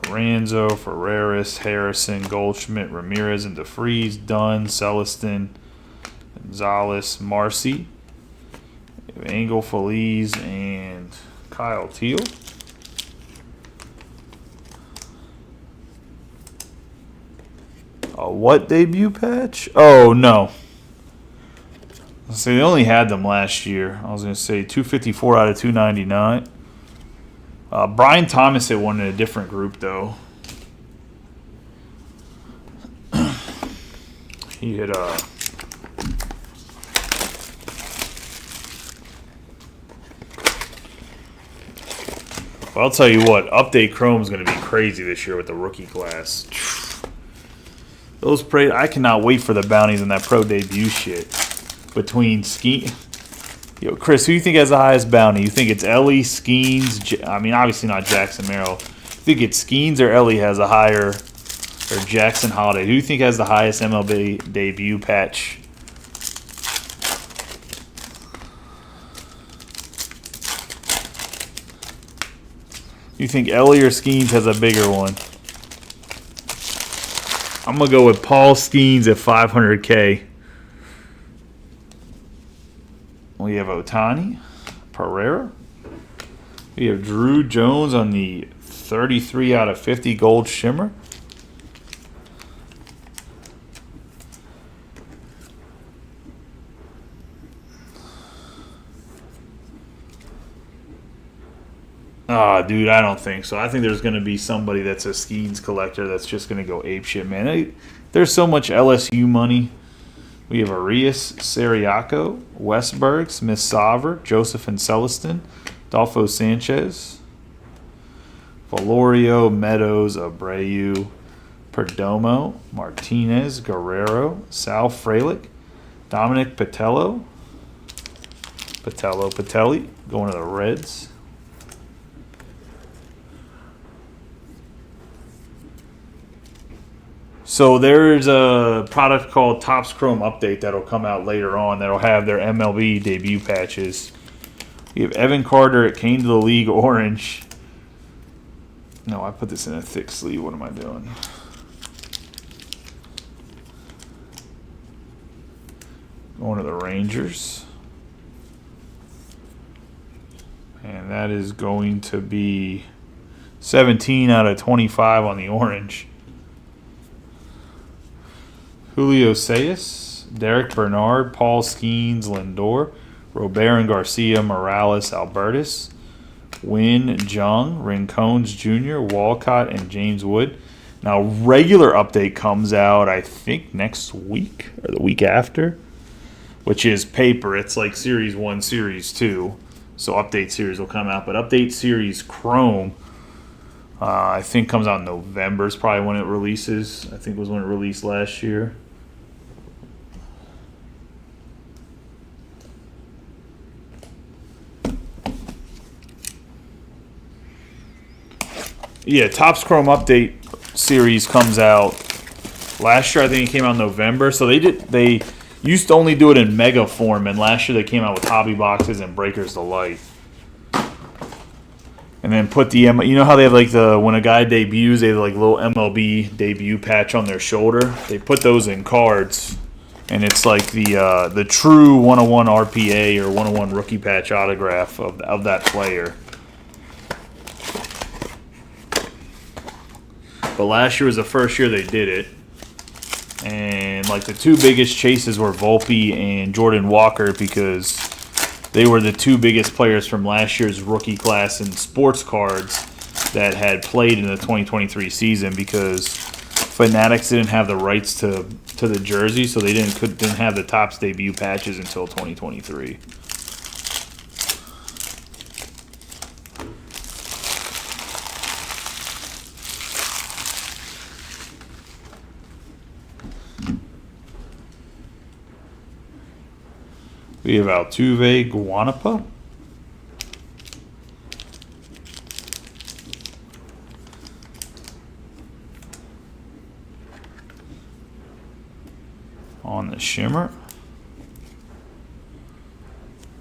Lorenzo, Ferreras, Harrison, Goldschmidt, Ramirez, and DeFreeze, Dunn, Celestin, Gonzalez, Marcy, Engel, Feliz, and Kyle Teal. A what debut patch? Oh, no. So they only had them last year. I was going to say 254 out of 299. Brian Thomas hit one in a different group, though. He hit well, I'll tell you what, Update Chrome's going to be crazy this year with the rookie class. I cannot wait for the bounties in that pro debut shit. Between Yo, Chris, who do you think has the highest bounty? You think it's Ellie, Skeens? I mean, obviously not Jackson Merrill. You think it's Skeens or Ellie has a higher, or Jackson Holiday? Who do you think has the highest MLB debut patch? You think Ellie or Skeens has a bigger one? I'm going to go with Paul Skeens at 500K. We have Otani, Pereira. We have Drew Jones on the 33 out of 50 gold shimmer. Dude, I don't think so. I think there's going to be somebody that's a Skeens collector that's just going to go apeshit, man. There's so much LSU money. We have Arias, Seriaco, Westberg, Smith-Sauver, Joseph and Celestin, Adolfo Sanchez, Valorio, Meadows, Abreu, Perdomo, Martinez, Guerrero, Sal Frelick, Dominic Patelli, going to the Reds. So there's a product called Topps Chrome Update that'll come out later on that'll have their MLB debut patches. You have Evan Carter at Came to the League Orange. No, I put this in a thick sleeve. What am I doing? Going to the Rangers. And that is going to be 17 out of 25 on the orange. Julio Sayas, Derek Bernard, Paul Skeens, Lindor, Robert and Garcia, Morales, Albertus, Win, Jung, Rincones Jr., Walcott, and James Wood. Now, regular update comes out, I think, next week or the week after, which is paper. It's like Series 1, Series 2. So update series will come out. But update series Chrome, I think, comes out in November is probably when it releases. I think it was when it released last year. Yeah, Topps Chrome Update series comes out last year. I think it came out in November. So they used to only do it in mega form, and last year they came out with hobby boxes and Breakers Delight. And then put the you know how they have like when a guy debuts, they have like little MLB debut patch on their shoulder. They put those in cards, and it's like the true 101 RPA or 101 rookie patch autograph of that player. But last year was the first year they did it. And like the two biggest chases were Volpe and Jordan Walker because they were the two biggest players from last year's rookie class in sports cards that had played in the 2023 season because Fanatics didn't have the rights to the jersey, so they didn't have the Topps debut patches until 2023. We have Altuve, Guanapa. On the shimmer.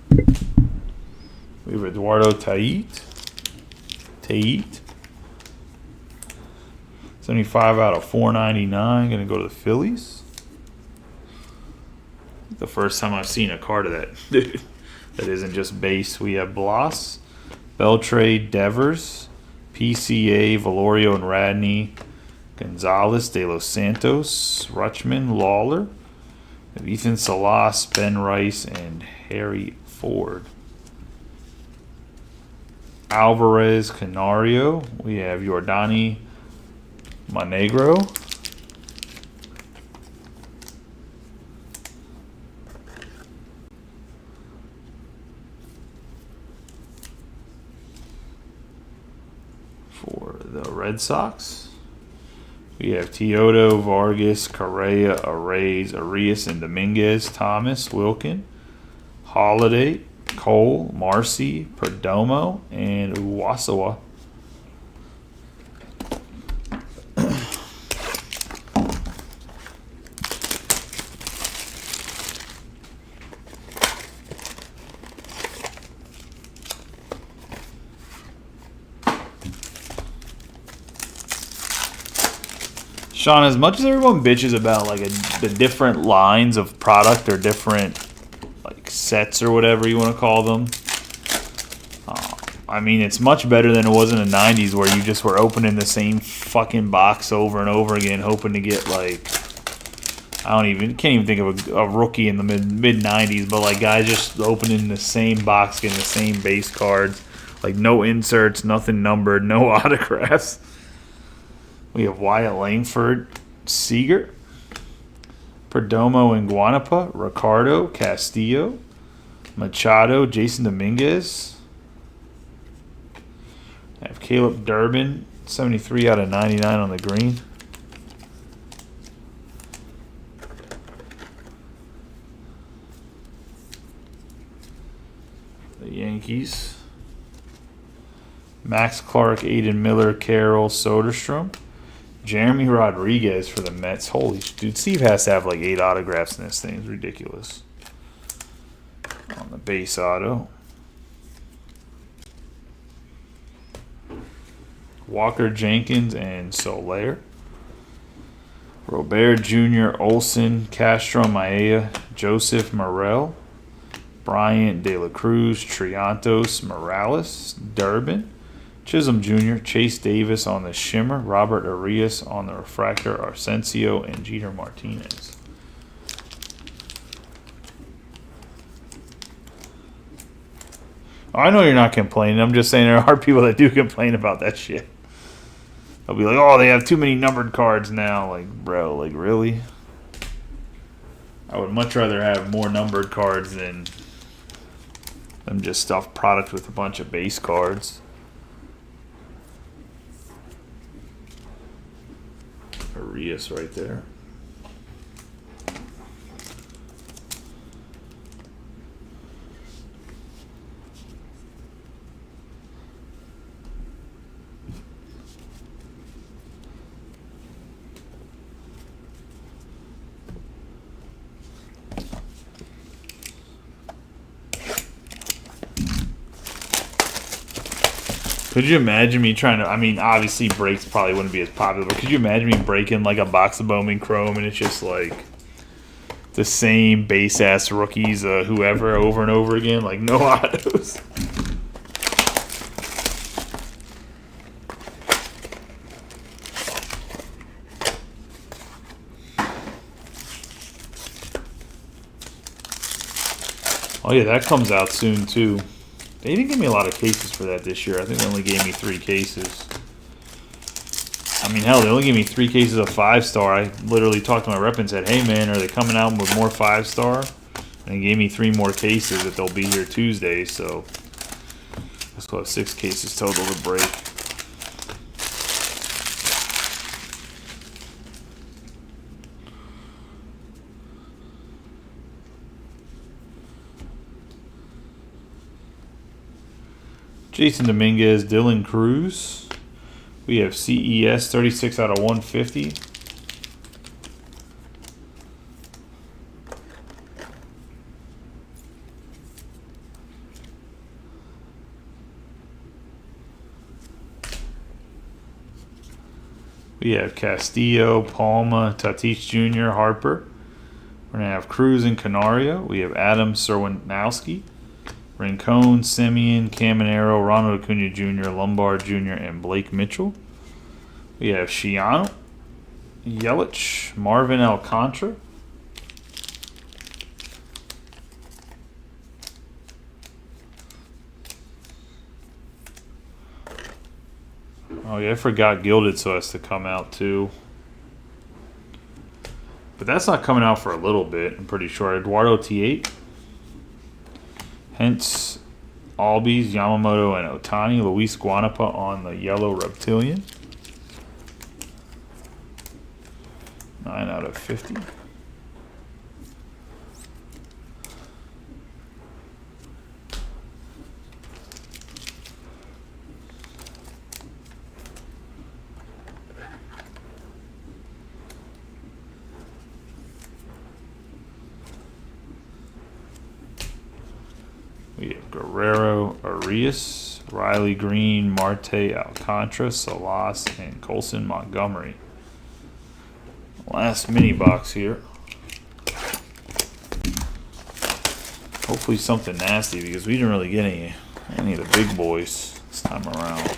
We have Eduardo Tait. 75 out of 499. Going to go to the Phillies. The first time I've seen a card of that that isn't just base. We have Bloss, Beltre, Devers, PCA, Valorio and Radney, Gonzalez, De Los Santos, Rutschman, Lawler, Ethan Salas, Ben Rice, and Harry Ford. Alvarez, Canario. We have Yordani Monegro. For the Red Sox, we have Teodo, Vargas, Correa, Arias, and Dominguez, Thomas, Wilkin, Holiday, Cole, Marcy, Perdomo, and Uwasawa. Sean, as much as everyone bitches about like the different lines of product or different like sets or whatever you want to call them, I mean it's much better than it was in the 90s where you just were opening the same fucking box over and over again hoping to get like can't even think of a rookie in the mid 90s, but like guys just opening the same box, getting the same base cards, Like no inserts, nothing numbered, no autographs. We have Wyatt Langford, Seager, Perdomo and Guanapa, Ricardo, Castillo, Machado, Jason Dominguez. I have Caleb Durbin, 73 out of 99 on the green. The Yankees. Max Clark, Aiden Miller, Carroll, Soderstrom. Jeremy Rodriguez for the Mets. Holy dude, Steve has to have like 8 autographs in this thing. It's ridiculous. On the base auto. Walker Jenkins and Soler. Robert Jr., Olson, Castro Maia, Joseph Morel, Bryant De La Cruz, Triantos, Morales, Durbin, Chisholm Jr., Chase Davis on the Shimmer, Robert Arias on the Refractor, Arsencio, and Jeter Martinez. I know you're not complaining. I'm just saying there are people that do complain about that shit. They'll be like, oh, they have too many numbered cards now. Like, bro, like, really? I would much rather have more numbered cards than just stuffed product with a bunch of base cards. Arias right there. Could you imagine me trying to, I mean, obviously breaks probably wouldn't be as popular, but could you imagine me breaking like a box of Bowman Chrome and it's just like the same base-ass rookies, whoever, over and over again? Like, no autos. Oh, yeah, that comes out soon, too. They didn't give me a lot of cases for that this year. I think they only gave me 3 cases. I mean, hell, they only gave me 3 cases of 5-star. I literally talked to my rep and said, hey, man, are they coming out with more 5-star? And they gave me 3 more cases that they'll be here Tuesday. So let's go have 6 cases total to break. Jason Dominguez, Dylan Cruz. We have CES 36 out of 150. We have Castillo, Palma, Tatis Jr., Harper. We're going to have Cruz and Canario. We have Adam Serwinowski, Rincon, Simeon, Caminero, Ronald Acuna Jr., Lombard Jr., and Blake Mitchell. We have Shiano, Yelich, Marvin Alcantara. Oh yeah, I forgot Gilded so has to come out too. But that's not coming out for a little bit, I'm pretty sure. Eduardo T8. Hence, Albies, Yamamoto, and Otani. Luis Guanapa on the yellow reptilian. 9 out of 50. We have Guerrero, Arias, Riley Green, Marte, Alcantara, Salas, and Colson Montgomery. Last mini box here. Hopefully something nasty because we didn't really get any of the big boys this time around.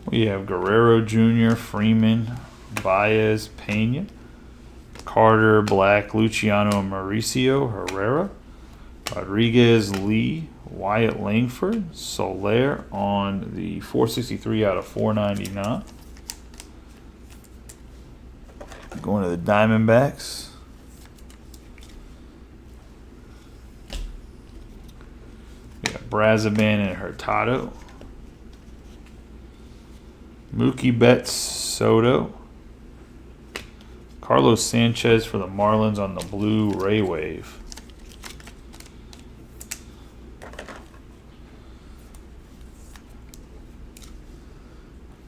We have Guerrero Jr., Freeman, Baez, Pena, Carter, Black, Luciano, Mauricio, Herrera, Rodriguez, Lee, Wyatt Langford, Soler on the 463 out of 499. Going to the Diamondbacks. We got Brazaban and Hurtado. Mookie Betts, Soto. Carlos Sanchez for the Marlins on the blue Ray Wave.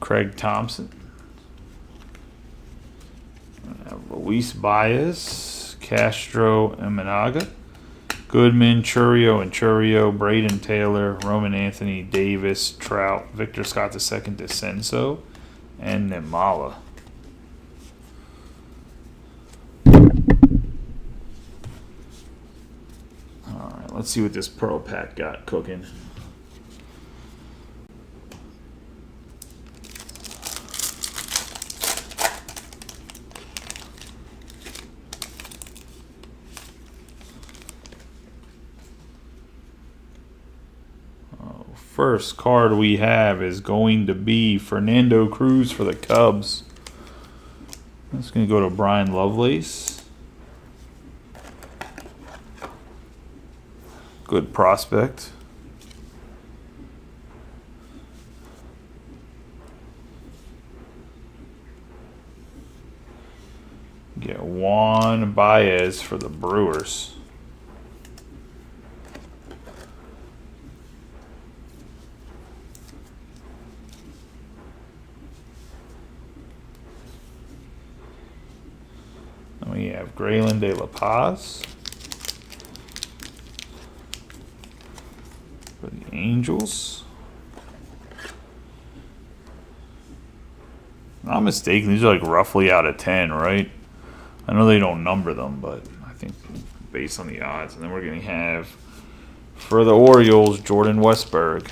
Craig Thompson. Luis Baez, Castro, Imanaga. Goodman, Churio and Churio, Braden Taylor, Roman Anthony, Davis, Trout, Victor Scott II, DeCenso, and Nimala. All right, let's see what this Pearl Pack got cooking. First card we have is going to be Fernando Cruz for the Cubs. That's going to go to Brian Lovelace. Good prospect. Get Juan Baez for the Brewers. We have Graylin De La Paz for the Angels. If I'm not mistaken, these are like roughly out of 10, right? I know they don't number them, but I think based on the odds. And then we're going to have for the Orioles, Jordan Westberg.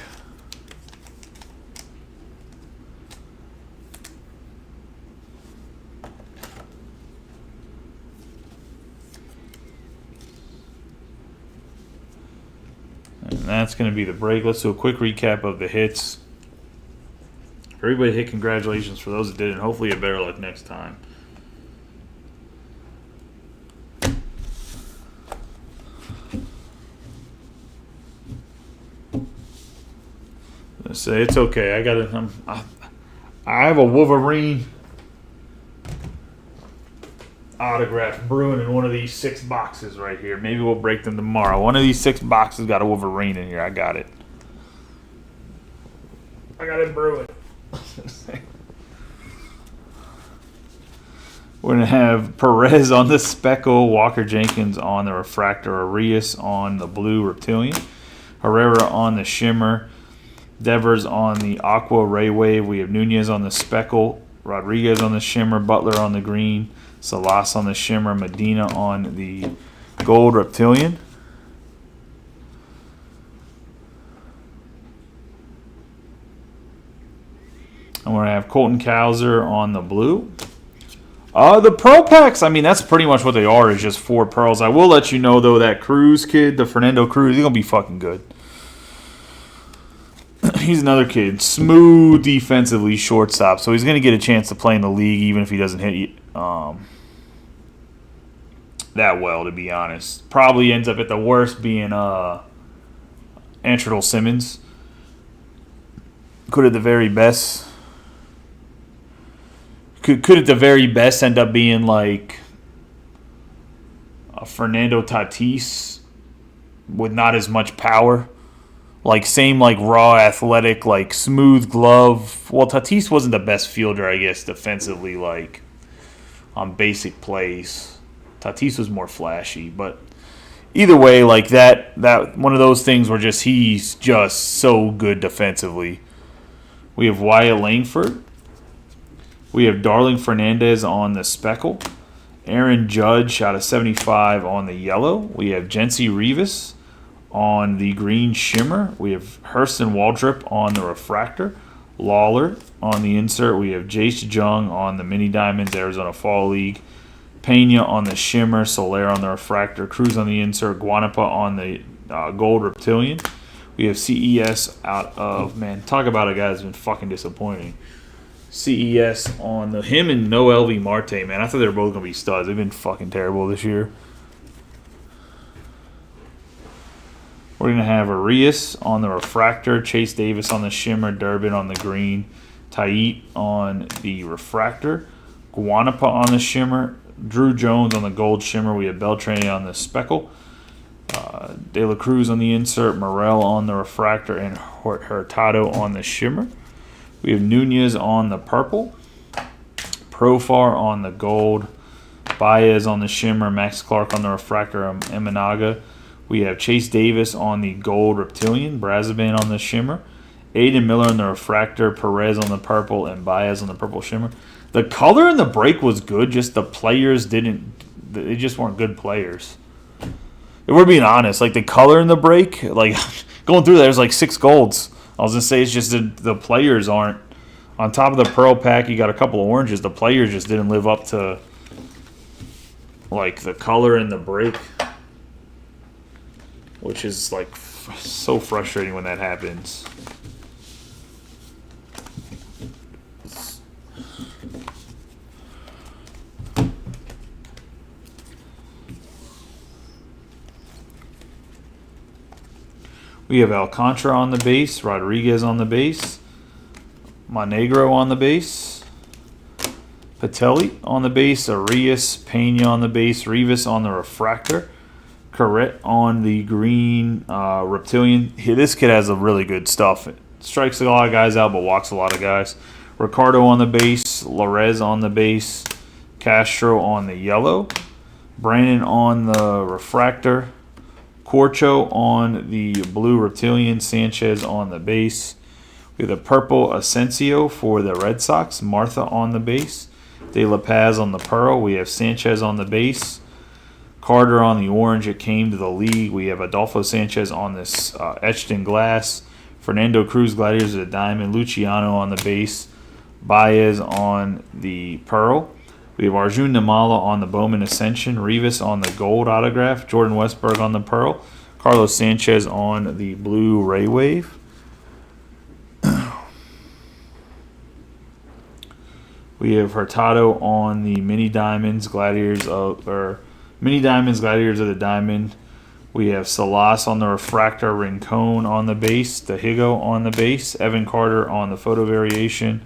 And that's going to be the break. Let's do a quick recap of the hits. For everybody hit, congratulations. For those that didn't, hopefully you have better luck next time. I say it's okay. I have a Wolverine autograph brewing in one of these 6 boxes right here. Maybe we'll break them tomorrow. One of these 6 boxes got a Wolverine in here. I got it. I got it brewing. We're going to have Perez on the Speckle, Walker Jenkins on the Refractor, Arias on the Blue Reptilian, Herrera on the Shimmer, Devers on the Aqua Ray Wave. We have Nunez on the Speckle, Rodriguez on the Shimmer, Butler on the Green, Salas on the Shimmer, Medina on the Gold Reptilian. And we're going to have Colton Cowser on the Blue. The Pearl Packs, I mean, that's pretty much what they are, is just 4 pearls. I will let you know, though, that Cruz kid, the Fernando Cruz, he's going to be fucking good. He's another kid. Smooth defensively, shortstop. So he's going to get a chance to play in the league even if he doesn't hit that well, to be honest. Probably ends up at the worst being Antrell Simmons. Could at the very best end up being like a Fernando Tatis with not as much power. Like, same, like, raw, athletic, like, smooth glove. Well, Tatis wasn't the best fielder, I guess, defensively, like, on basic plays. Tatis was more flashy. But either way, like, that one of those things where he's just so good defensively. We have Wyatt Langford. We have Darling Fernandez on the Speckle. Aaron Judge out of 75 on the yellow. We have Jency Rivas on the Green Shimmer. We have Hurston Waldrop on the Refractor. Lawler on the insert. We have Jace Jung on the Mini Diamonds, Arizona Fall League. Pena on the Shimmer, Soler on the Refractor, Cruz on the insert, Guanapa on the Gold Reptilian. We have CES out of, man, talk about a guy that's been fucking disappointing. CES on the, him and no LV Marte, man. I thought they were both going to be studs. They've been fucking terrible this year. We're going to have Arias on the Refractor, Chase Davis on the Shimmer, Durbin on the Green, Tait on the Refractor, Guanapa on the Shimmer, Drew Jones on the Gold Shimmer. We have Beltrán on the Speckle, De La Cruz on the insert, Morel on the Refractor, and Hurtado on the Shimmer. We have Nunez on the Purple, Profar on the Gold, Baez on the Shimmer, Max Clark on the Refractor, Eminaga. We have Chase Davis on the Gold Reptilian, Brazaban on the Shimmer, Aiden Miller on the Refractor, Perez on the Purple, and Baez on the Purple Shimmer. The color in the break was good, just the players didn't. They just weren't good players. If we're being honest, like the color in the break, like going through there's like 6 golds. I was gonna say it's just the players aren't on top of the Pearl pack. You got a couple of oranges. The players just didn't live up to like the color in the break, which is like so frustrating when that happens. We have Alcantara on the base, Rodriguez on the base, Monegro on the base, Patelli on the base, Arias, Pena on the base, Rivas on the Refractor, Corrette on the Green Reptilian. This kid has a really good stuff. It strikes a lot of guys out but walks a lot of guys. Ricardo on the base, Larez on the base, Castro on the yellow, Brandon on the Refractor, Corcho on the blue Reptilian, Sanchez on the base. We have the purple Asensio for the Red Sox, Martha on the base, De La Paz on the pearl. We have Sanchez on the base, Carter on the orange. It came to the league. We have Adolfo Sanchez on this etched in glass, Fernando Cruz Gladiators of the diamond, Luciano on the base, Baez on the pearl. We have Arjun Namala on the Bowman Ascension, Rivas on the gold autograph, Jordan Westberg on the pearl, Carlos Sanchez on the blue Ray Wave. We have Hurtado on the Mini Diamonds, Gladiators of the Diamond. We have Salas on the Refractor, Rincon on the base, Dahigo on the base, Evan Carter on the photo variation,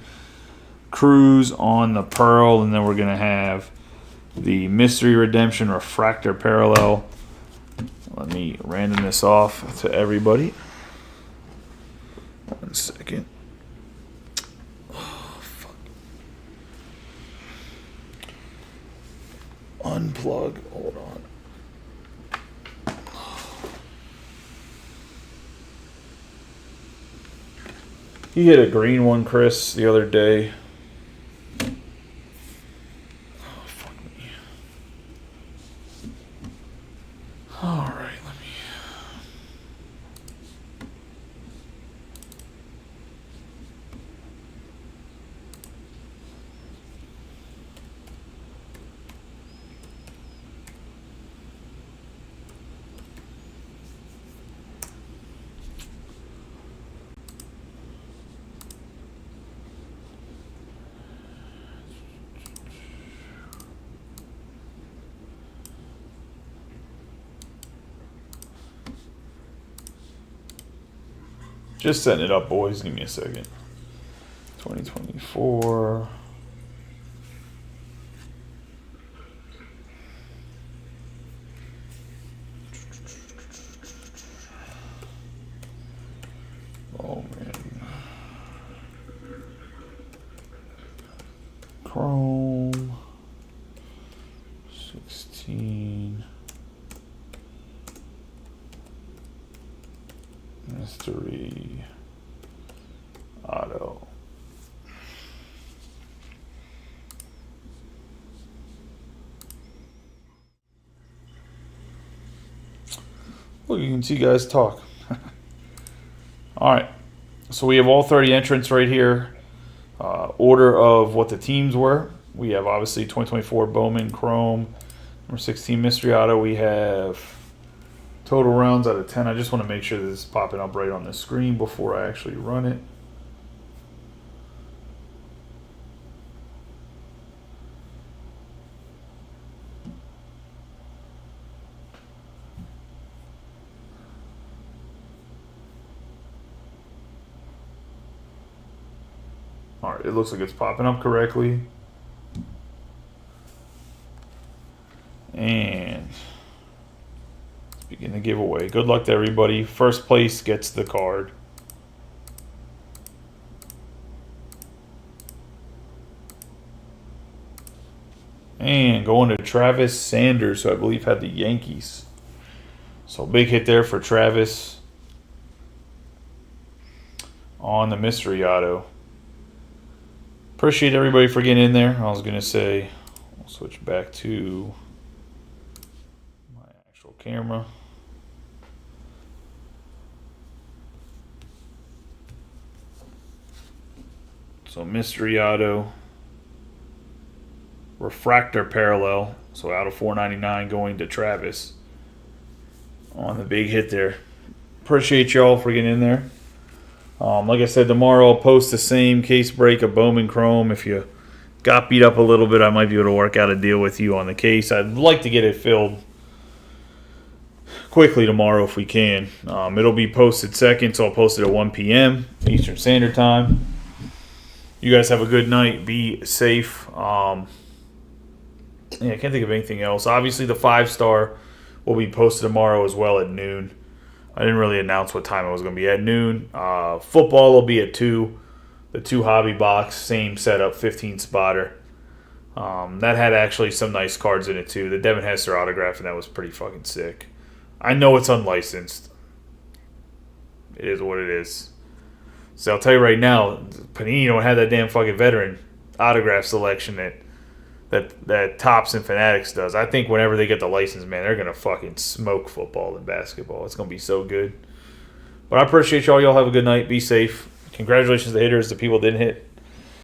Cruz on the pearl, and then we're going to have the Mystery Redemption Refractor parallel. Let me random this off to everybody. 1 second. Oh, fuck. Unplug. Hold on. You get a green one, Chris, the other day. All right, let me. Just setting it up, boys. Give me a second. 2024. Bowman. Chrome. 16. Mystery auto. Look, you can see guys talk. All right. So we have all 30 entrants right here. Order of what the teams were. We have obviously 2024 Bowman Chrome, number 16 Mystery Auto. We have total rounds out of 10. I just want to make sure this is popping up right on the screen before I actually run it. All right, it looks like it's popping up correctly. And let's begin the giveaway. Good luck to everybody. First place gets the card. And going to Travis Sanders, who I believe had the Yankees. So big hit there for Travis on the mystery auto. Appreciate everybody for getting in there. I was going to say, I'll switch back to my actual camera. So mystery auto. Refractor parallel. So out of 499 going to Travis on the big hit there. Appreciate y'all for getting in there. Like I said, tomorrow I'll post the same case break of Bowman Chrome. If you got beat up a little bit, I might be able to work out a deal with you on the case. I'd like to get it filled quickly tomorrow if we can. It'll be posted second, so I'll post it at 1 p.m. Eastern Standard Time. You guys have a good night. Be safe. I can't think of anything else. Obviously, the 5-star will be posted tomorrow as well at noon. I didn't really announce what time it was going to be at noon. Football will be at 2. The 2 hobby box, same setup, 15 spotter. That had actually some nice cards in it too. The Devin Hester autograph, and that was pretty fucking sick. I know it's unlicensed. It is what it is. So I'll tell you right now, Panini don't have that damn fucking veteran autograph selection that Topps and Fanatics does. I think whenever they get the license, man, they're going to fucking smoke football and basketball. It's going to be so good. But I appreciate y'all. Y'all have a good night. Be safe. Congratulations to the hitters. The people didn't hit.